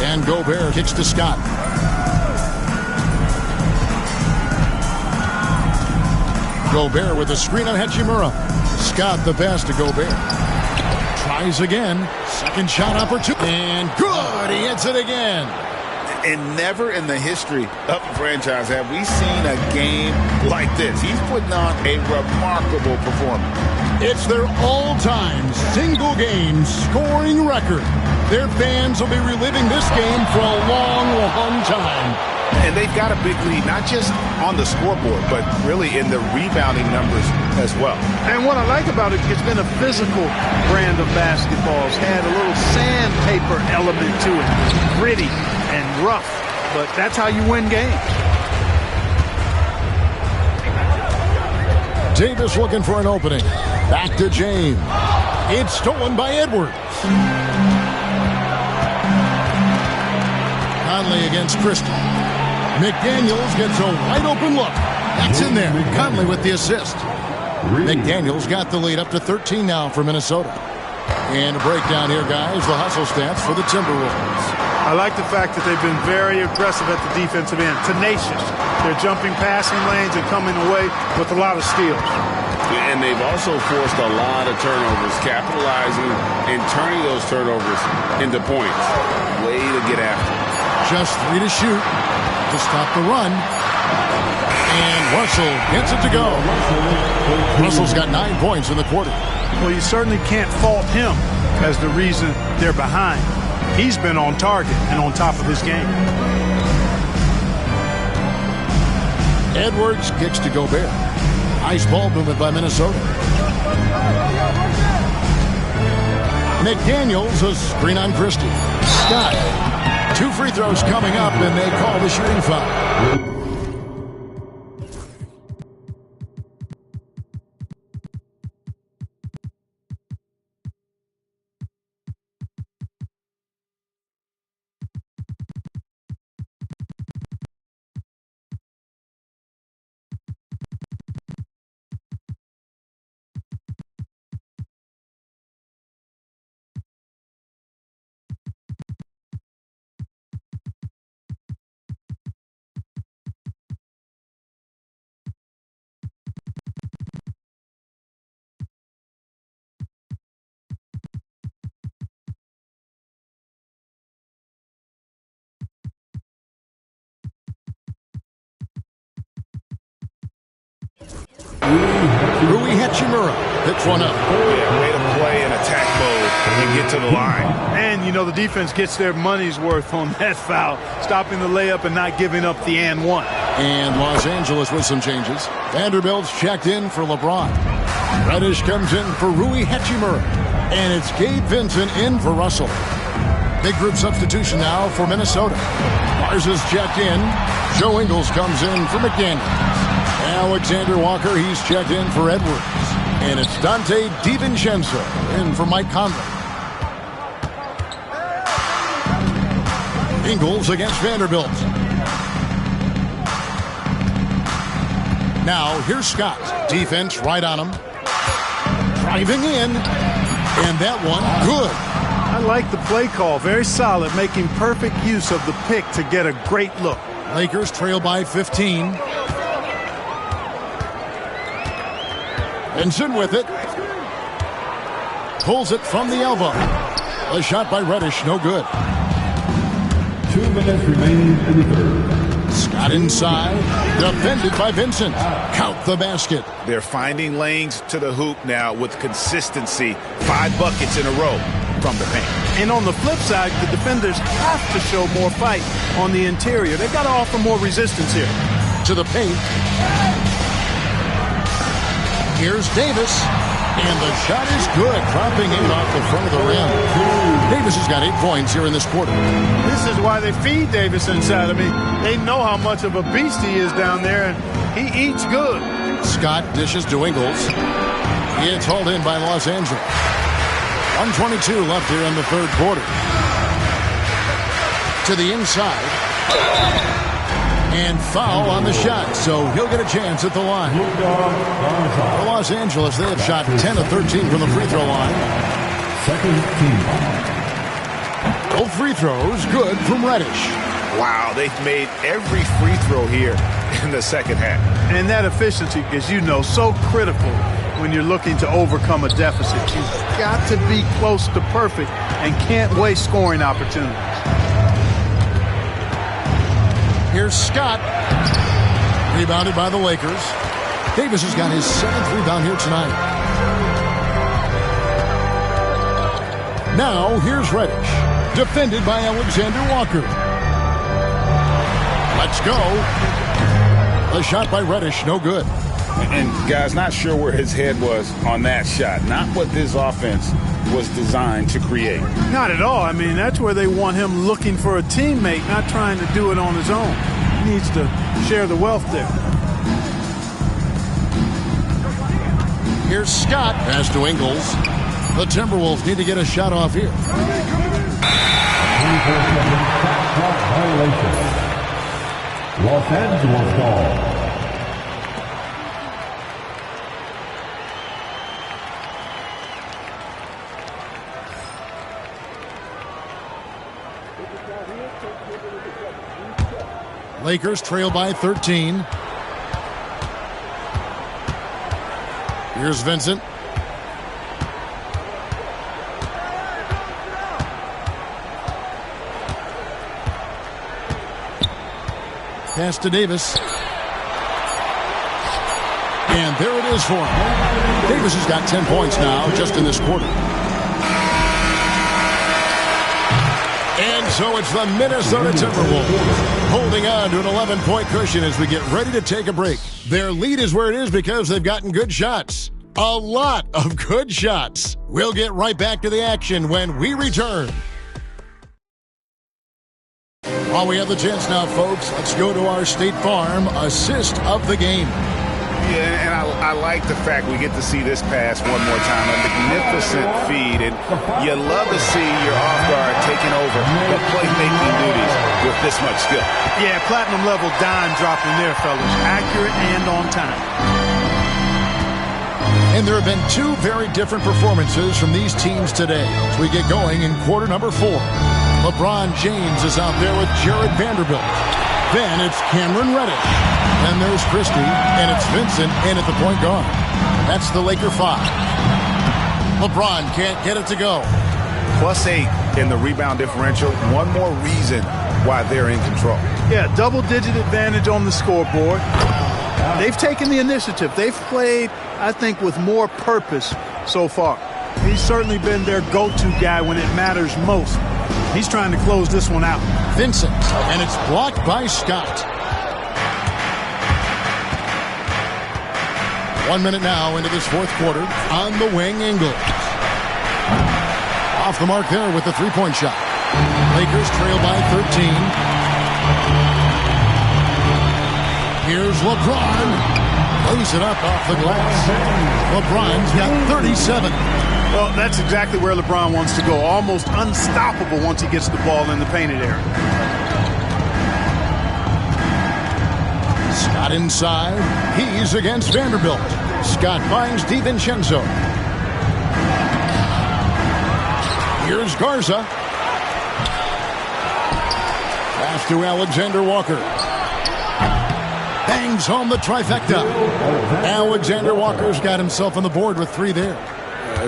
[SPEAKER 2] And Gobert kicks to Scott. Gobert with a screen on Hachimura. Scott the pass to Gobert. Tries again. Second shot opportunity. And good. He hits it again.
[SPEAKER 3] And never in the history of the franchise have we seen a game like this. He's putting on a remarkable performance.
[SPEAKER 2] It's their all-time single-game scoring record. Their fans will be reliving this game for a long, long time.
[SPEAKER 3] And they've got a big lead, not just on the scoreboard, but really in the rebounding numbers as well.
[SPEAKER 4] And what I like about it, it's been a physical brand of basketball. It's had a little sandpaper element to it. Gritty and rough, but that's how you win games.
[SPEAKER 2] Davis looking for an opening. Back to James. It's stolen by Edwards. Conley against Christie. McDaniels gets a wide open look. That's in there. Conley with the assist. McDaniels got the lead up to 13 now for Minnesota. And a breakdown here, guys. The hustle stats for the Timberwolves.
[SPEAKER 4] I like the fact that they've been very aggressive at the defensive end. Tenacious. They're jumping passing lanes and coming away with a lot of steals.
[SPEAKER 5] And they've also forced a lot of turnovers, capitalizing and turning those turnovers into points. Way to get after it.
[SPEAKER 2] Just 3 to shoot to stop the run. And Russell gets it to go. Russell's got 9 points in the quarter.
[SPEAKER 4] Well, you certainly can't fault him as the reason they're behind. He's been on target and on top of his game.
[SPEAKER 2] Edwards kicks to Gobert. Nice ball movement by Minnesota. McDaniels, a screen on Christie. Scott. 2 free throws coming up, and they call the shooting foul. Rui Hachimura picks one up.
[SPEAKER 3] Yeah, way to play in attack mode and get to the line.
[SPEAKER 4] And, you know, the defense gets their money's worth on that foul, stopping the layup and not giving up the and one.
[SPEAKER 2] And Los Angeles with some changes. Vanderbilt's checked in for LeBron. Reddish comes in for Rui Hachimura. And it's Gabe Vincent in for Russell. Big group substitution now for Minnesota. Mars is checked in. Joe Ingles comes in for McDaniels. Alexander Walker, he's checked in for Edwards. And it's Dante DiVincenzo in for Mike Conley. Ingles against Vanderbilt. Now, here's Scott. Defense right on him. Driving in. And that one, good.
[SPEAKER 4] I like the play call. Very solid, making perfect use of the pick to get a great look.
[SPEAKER 2] Lakers trail by 15. Vincent with it. Pulls it from the elbow. A shot by Reddish, no good.
[SPEAKER 10] 2 minutes remaining in the third.
[SPEAKER 2] Scott inside. Defended by Vincent. Count the basket.
[SPEAKER 3] They're finding lanes to the hoop now with consistency. 5 buckets in a row from the paint.
[SPEAKER 4] And on the flip side, the defenders have to show more fight on the interior. They've got to offer more resistance here.
[SPEAKER 2] To the paint. Here's Davis. And the shot is good, dropping in off the front of the rim. Davis has got 8 points here in this quarter.
[SPEAKER 4] This is why they feed Davis inside. I mean, they know how much of a beast he is down there, and he eats good.
[SPEAKER 2] Scott dishes to Ingles. It's hauled in by Los Angeles. 1:22 left here in the third quarter. To the inside. And foul on the shot, so he'll get a chance at the line. For Los Angeles, they have shot 10 of 13 from the free throw line.
[SPEAKER 10] Second team.
[SPEAKER 2] Both free throws good from Reddish.
[SPEAKER 3] Wow, they've made every free throw here in the second half.
[SPEAKER 4] And that efficiency, as you know, so critical when you're looking to overcome a deficit. You've got to be close to perfect and can't waste scoring opportunities.
[SPEAKER 2] Here's Scott. Rebounded by the Lakers. Davis has got his 7th rebound here tonight. Now, here's Reddish. Defended by Alexander Walker. Let's go. A shot by Reddish, no good.
[SPEAKER 3] And, guys, not sure where his head was on that shot. Not what this offense was designed to create.
[SPEAKER 4] Not at all. I mean, that's where they want him looking for a teammate, not trying to do it on his own. He needs to share the wealth there.
[SPEAKER 2] Here's Scott. Pass to Ingles. The Timberwolves need to get a shot off here.
[SPEAKER 10] 24-second shot clock violation. Los Angeles ball.
[SPEAKER 2] Lakers trail by 13. Here's Vincent. Pass to Davis. And there it is for him. Davis has got 10 points now just in this quarter. And so it's the Minnesota Timberwolves holding on to an 11-point cushion as we get ready to take a break. Their lead is where it is because they've gotten good shots. A lot of good shots. We'll get right back to the action when we return. While we have the chance now, folks, let's go to our State Farm assist of the game.
[SPEAKER 3] Yeah, and I like the fact we get to see this pass one more time. A magnificent feed, and you love to see your off-guard taking over the playmaking duties with this much skill.
[SPEAKER 4] Yeah, platinum-level dime dropping there, fellas. Accurate and on time.
[SPEAKER 2] And there have been 2 very different performances from these teams today as we get going in quarter number 4. LeBron James is out there with Jared Vanderbilt. Then it's Cameron Reddish. Then there's Christie, and it's Vincent in at the point guard. That's the Laker 5. LeBron can't get it to go.
[SPEAKER 3] +8 in the rebound differential. One more reason why they're in control.
[SPEAKER 4] Yeah, double-digit advantage on the scoreboard. They've taken the initiative. They've played, I think, with more purpose so far. He's certainly been their go-to guy when it matters most. He's trying to close this one out.
[SPEAKER 2] Vincent, and it's blocked by Scott. 1 minute now into this fourth quarter. On the wing, Ingles. Off the mark there with the three-point shot. Lakers trail by 13. Here's LeBron. Lays it up off the glass. LeBron's got 37.
[SPEAKER 4] Well, that's exactly where LeBron wants to go. Almost unstoppable once he gets the ball in the painted area.
[SPEAKER 2] Scott inside. He's against Vanderbilt. Scott finds DiVincenzo. Here's Garza. Pass to Alexander Walker. Bangs home the trifecta. Alexander Walker's got himself on the board with 3 there.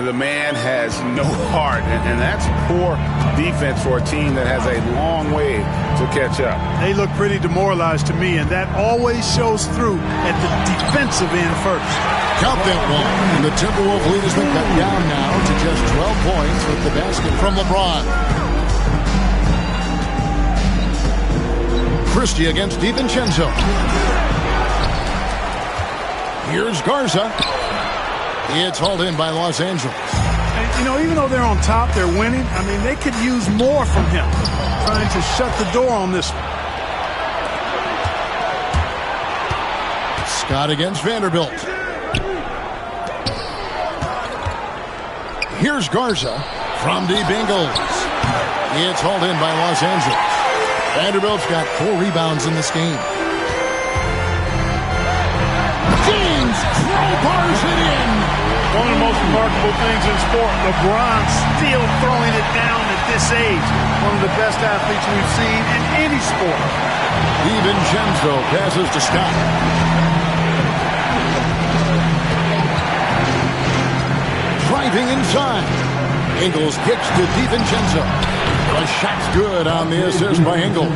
[SPEAKER 3] The man has no heart, and that's poor defense for a team that has a long way to catch up.
[SPEAKER 4] They look pretty demoralized to me, and that always shows through at the defensive end first.
[SPEAKER 2] Count that one. And the Timberwolves lead has been cut down now to just 12 points with the basket from LeBron. Christie against DiVincenzo. Here's Garza. It's hauled in by Los Angeles.
[SPEAKER 4] And, you know, even though they're on top, they're winning. I mean, they could use more from him. Trying to shut the door on this one.
[SPEAKER 2] Scott against Vanderbilt. Here's Garza from deep Ingles. It's hauled in by Los Angeles. Vanderbilt's got 4 rebounds in this game. James crowbars it in.
[SPEAKER 4] One of the most remarkable things in sport, LeBron still throwing it down at this age. One of the best athletes we've seen in any sport.
[SPEAKER 2] DiVincenzo passes to Scott. Driving inside. Ingles kicks to DiVincenzo. The shot's good on the assist by Ingles.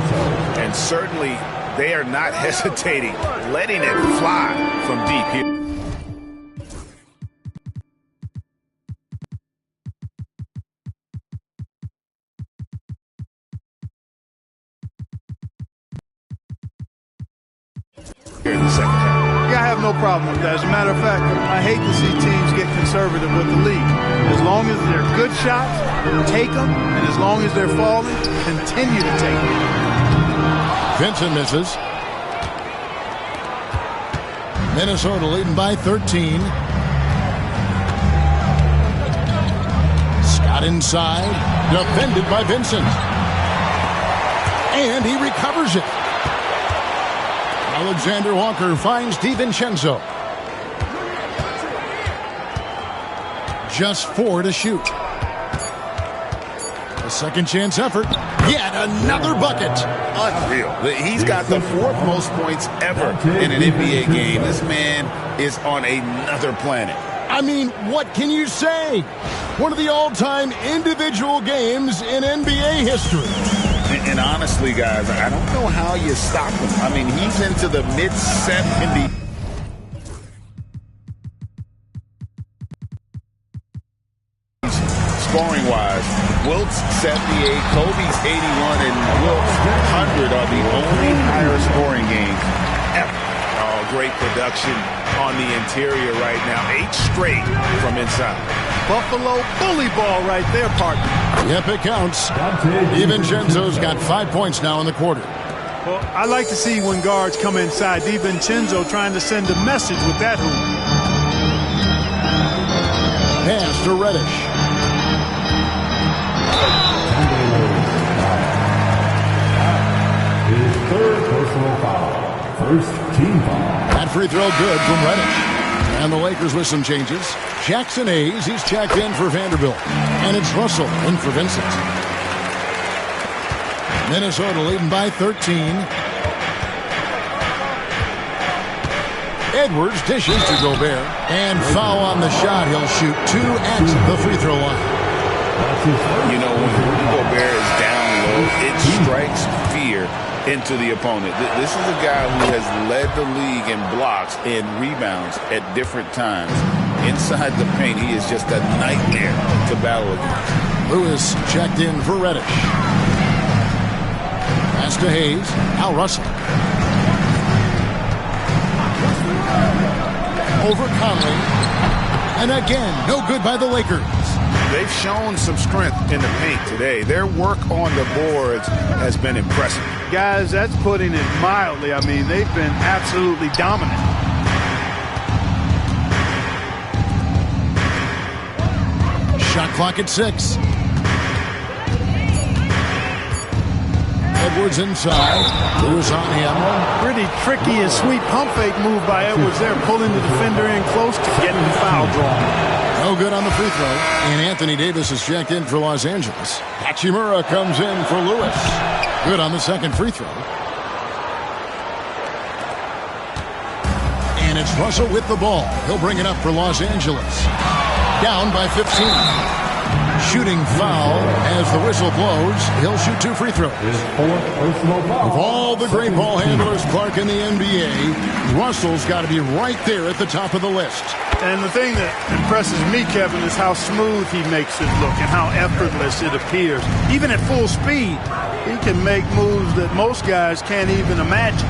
[SPEAKER 3] And certainly they are not hesitating, letting it fly from deep here. Here in the second half.
[SPEAKER 4] Yeah, I have no problem with that. As a matter of fact, I hate to see teams get conservative with the lead. As long as they're good shots, take them. And as long as they're falling, continue to take them.
[SPEAKER 2] Vincent misses. Minnesota leading by 13. Scott inside. Defended by Vincent. And he recovers it. Alexander Walker finds DiVincenzo. Just 4 to shoot. A second chance effort. Yet another bucket.
[SPEAKER 3] Unreal. He's got the 4th most points ever in an NBA game. This man is on another planet.
[SPEAKER 2] I mean, what can you say? One of the all-time individual games in NBA history.
[SPEAKER 3] And honestly, guys, I don't know how you stop him. I mean, he's into the mid-70s. Scoring-wise, Wilt's 78, Kobe's 81, and Wilt's 100 are the only higher scoring games ever. Oh, great production on the interior right now. 8 straight from inside.
[SPEAKER 4] Buffalo bully ball right there, partner.
[SPEAKER 2] Yep, it counts. DiVincenzo's got 5 points now in the quarter.
[SPEAKER 4] Well, I like to see when guards come inside. DiVincenzo trying to send a message with that hoop.
[SPEAKER 2] Pass to Reddish.
[SPEAKER 10] His 3rd personal foul. First team foul.
[SPEAKER 2] That free throw good from Reddish. And the Lakers with some changes. Jackson Hayes, he's checked in for Vanderbilt. And it's Russell in for Vincent. Minnesota leading by 13. Edwards dishes to Gobert. And foul on the shot. He'll shoot 2 at the free throw line.
[SPEAKER 3] You know, when Gobert is down low, it strikes fear into the opponent. This is a guy who has led the league in blocks and rebounds at different times. Inside the paint, he is just a nightmare to battle against.
[SPEAKER 2] Lewis checked in for Reddish. Pass to Hayes. Al Russell. Over Conley. And again, no good by the Lakers.
[SPEAKER 3] They've shown some strength in the paint today. Their work on the boards has been impressive.
[SPEAKER 4] Guys, that's putting it mildly. I mean, they've been absolutely dominant. Shot
[SPEAKER 2] clock at 6. Edwards inside. Lewis on him.
[SPEAKER 4] Pretty tricky and sweet pump fake move by Edwards there, pulling the defender in close to getting the foul drawn.
[SPEAKER 2] No good on the free throw. And Anthony Davis is checked in for Los Angeles. Hachimura comes in for Lewis. Good on the second free throw. And it's Russell with the ball. He'll bring it up for Los Angeles. Down by 15. Shooting foul as the whistle blows. He'll shoot 2 free throws. Of all the great ball handlers, Clark, in the NBA, Russell's got to be right there at the top of the list.
[SPEAKER 4] And the thing that impresses me, Kevin, is how smooth he makes it look and how effortless it appears. Even at full speed, he can make moves that most guys can't even imagine.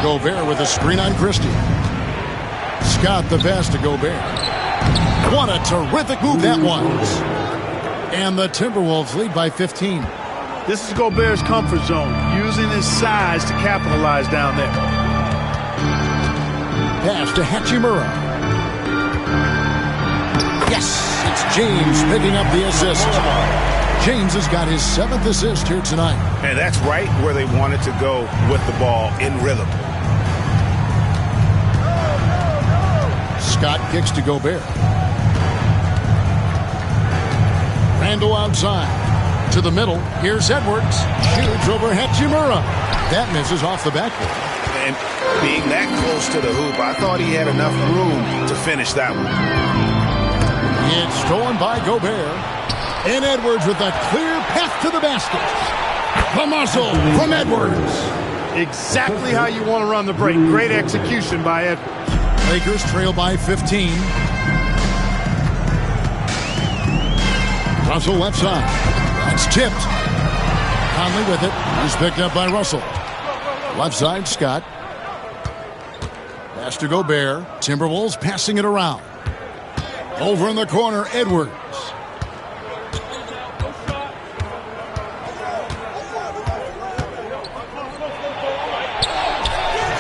[SPEAKER 2] Gobert with a screen on Christie. Scott the pass to Gobert. What a terrific move that was. And the Timberwolves lead by 15.
[SPEAKER 4] This is Gobert's comfort zone, using his size to capitalize down there.
[SPEAKER 2] Pass to Hachimura. Yes, it's James picking up the assist. James has got his 7th assist here tonight.
[SPEAKER 3] And that's right where they wanted to go with the ball, in rhythm.
[SPEAKER 2] Scott kicks to Gobert. Randall outside. To the middle. Here's Edwards. Shoots over Hachimura. That misses off the backboard.
[SPEAKER 3] And being that close to the hoop, I thought he had enough room to finish that one.
[SPEAKER 2] It's stolen by Gobert. And Edwards with a clear path to the basket. The muscle from Edwards.
[SPEAKER 4] Exactly how you want to run the break. Great execution by Edwards.
[SPEAKER 2] Lakers trail by 15. Russell left side. That's tipped. Conley with it. He's picked up by Russell. Left side, Scott. Pass to Gobert. Timberwolves passing it around. Over in the corner, Edwards.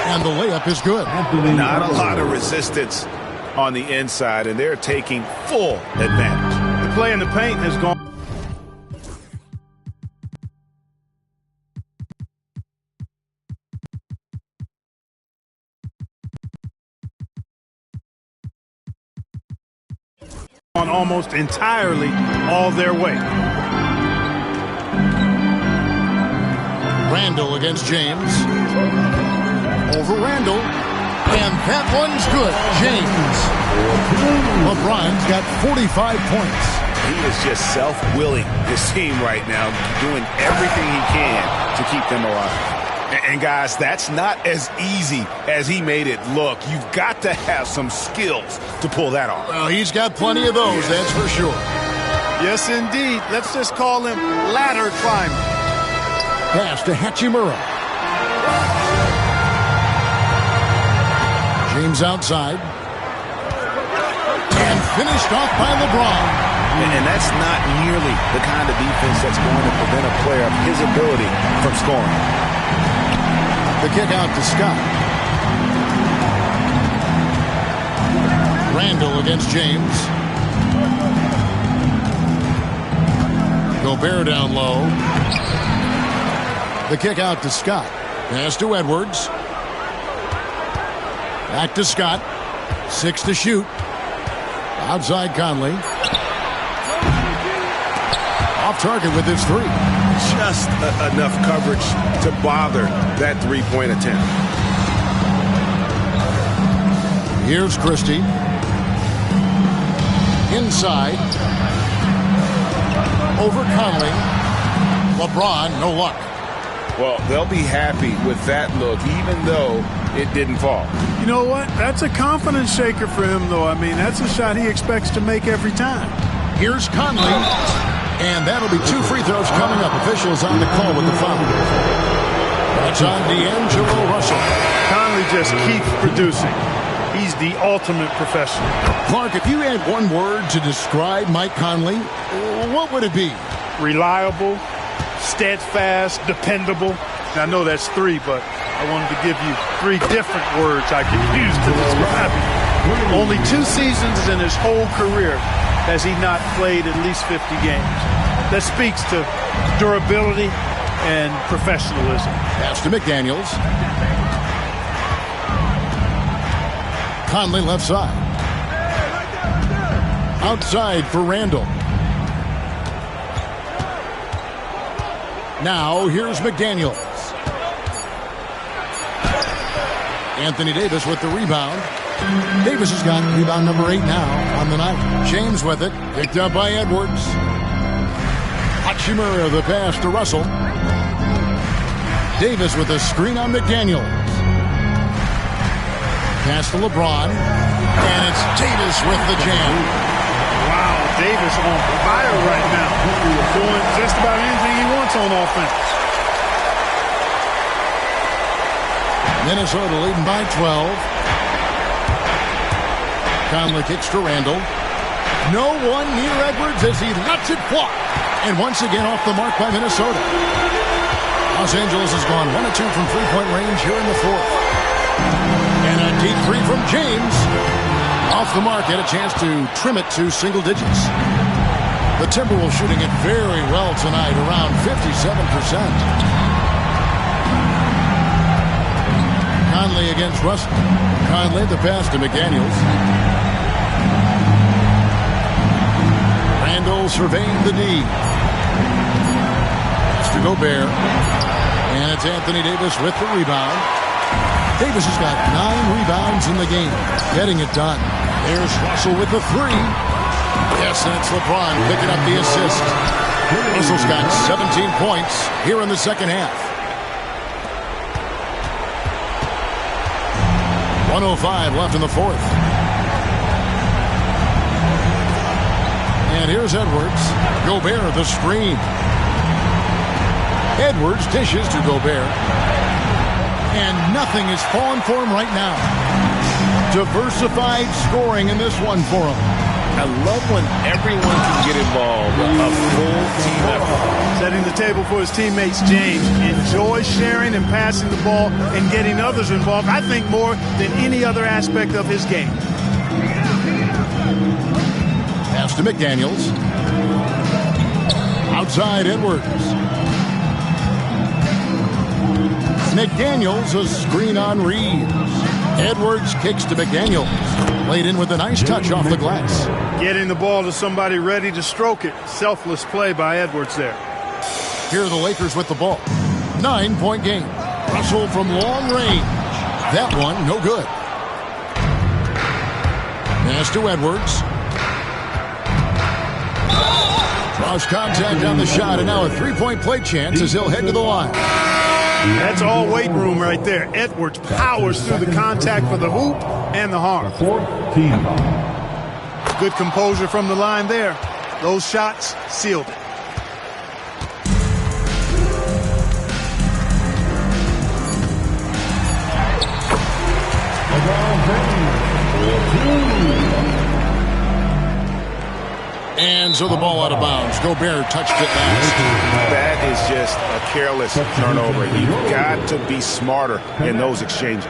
[SPEAKER 2] And the layup is good.
[SPEAKER 3] Not a lot of resistance on the inside, and they're taking full advantage.
[SPEAKER 4] The play in the paint has gone. On almost entirely all their way.
[SPEAKER 2] Randall against James. Over Randall. And that one's good. James. LeBron's got 45 points.
[SPEAKER 3] He is just self-willing, this team right now, doing everything he can to keep them alive. And guys, that's not as easy as he made it look. You've got to have some skills to pull that off.
[SPEAKER 2] Well, he's got plenty of those, that's for sure.
[SPEAKER 4] Yes, indeed. Let's just call him ladder climber.
[SPEAKER 2] Pass to Hachimura. James outside. And finished off by LeBron.
[SPEAKER 3] And that's not nearly the kind of defense that's going to prevent a player of his ability from scoring.
[SPEAKER 2] The kick out to Scott. Randall against James. Gobert down low. The kick out to Scott. Pass to Edwards. Back to Scott. 6 to shoot. Outside Conley. Off target with his 3.
[SPEAKER 3] Just enough coverage to bother that three-point attempt.
[SPEAKER 2] Here's Christie. Inside. Over Conley. LeBron, no luck.
[SPEAKER 3] Well, they'll be happy with that look, even though it didn't fall.
[SPEAKER 4] You know what? That's a confidence shaker for him, though. I mean, that's a shot he expects to make every time.
[SPEAKER 2] Here's Conley. And that'll be 2 free throws coming up. Officials on the call with the foul. That's on D'Angelo Russell.
[SPEAKER 4] Conley just keeps producing. He's the ultimate professional.
[SPEAKER 2] Clark, if you had one word to describe Mike Conley, what would it be?
[SPEAKER 4] Reliable, steadfast, dependable. Now, I know that's 3, but I wanted to give you 3 different words I could use to describe him. Only 2 seasons in his whole career has he not played at least 50 games. that speaks to durability and professionalism.
[SPEAKER 2] Pass to McDaniels. Conley left side. Outside for Randall. Now here's McDaniels. Anthony Davis with the rebound. Davis has got rebound number 8 now on the night. James with it. Picked up by Edwards. Hachimura the pass to Russell. Davis with a screen on McDaniels. Pass to LeBron. And it's Davis with the jam.
[SPEAKER 4] Wow, Davis on fire right now. Doing just about anything he wants on offense.
[SPEAKER 2] Minnesota leading by 12. Conley kicks to Randall. No one near Edwards as he lets it fly. And once again off the mark by Minnesota. Los Angeles has gone 1 of 2 from three-point range here in the fourth. And a deep three from James. Off the mark, had a chance to trim it to single digits. The Timberwolves shooting it very well tonight, around 57%. Conley against Russell. Conley the pass to McDaniels. Randall surveying the D. It's to Gobert. And it's Anthony Davis with the rebound. Davis has got 9 rebounds in the game. Getting it done. There's Russell with the 3. Yes, that's LeBron picking up the assist. Russell's got 17 points here in the second half. 1:05 left in the fourth. And here's Edwards. Gobert, the screen. Edwards dishes to Gobert. And nothing is falling for him right now. Diversified scoring in this one for him.
[SPEAKER 7] I love when everyone can get involved. A full team effort.
[SPEAKER 4] Setting the table for his teammates, James. Enjoys sharing and passing the ball and getting others involved, I think, more than any other aspect of his game.
[SPEAKER 2] Pass to McDaniels. Outside Edwards. McDaniels, a screen on Reeves. Edwards kicks to McDaniels. Laid in with a nice touch off the glass.
[SPEAKER 4] Getting the ball to somebody ready to stroke it. Selfless play by Edwards there.
[SPEAKER 2] Here are the Lakers with the ball. 9-point game. Russell from long range. That one, no good. Pass to Edwards. Draws contact on the shot, and now a three-point play chance as he'll head to the line.
[SPEAKER 4] That's all weight room right there. Edwards powers through the contact for the hoop and the harm. Good composure from the line there. Those shots sealed it.
[SPEAKER 2] And so the ball out of bounds. Gobert touched it last.
[SPEAKER 3] That is just a careless turnover. You've got to be smarter in those exchanges.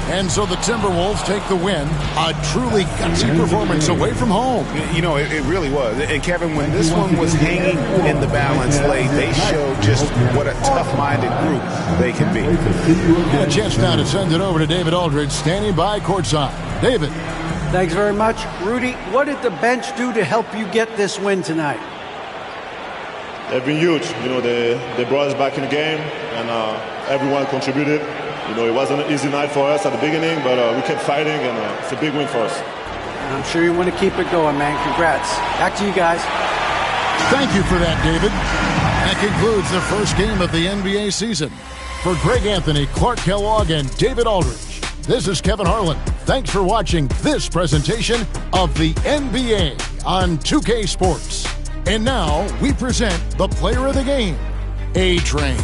[SPEAKER 2] And so the Timberwolves take the win. A truly gutsy performance away from home.
[SPEAKER 3] You know, it really was. And Kevin, when this one was hanging in the balance late, they showed just what a tough-minded group they can be.
[SPEAKER 2] And a chance now to send it over to David Aldridge, standing by courtside. David.
[SPEAKER 6] Thanks very much. Rudy, what did the bench do to help you get this win tonight?
[SPEAKER 11] They've been huge. You know, they brought us back in the game, and everyone contributed. You know, it wasn't an easy night for us at the beginning, but we kept fighting, and it's a big win for us.
[SPEAKER 6] I'm sure you want to keep it going, man. Congrats. Back to you guys.
[SPEAKER 2] Thank you for that, David. That concludes the first game of the NBA season. For Greg Anthony, Clark Kellogg, and David Aldridge, this is Kevin Harlan. Thanks for watching this presentation of the NBA on 2K Sports. And now we present the player of the game, A-Train.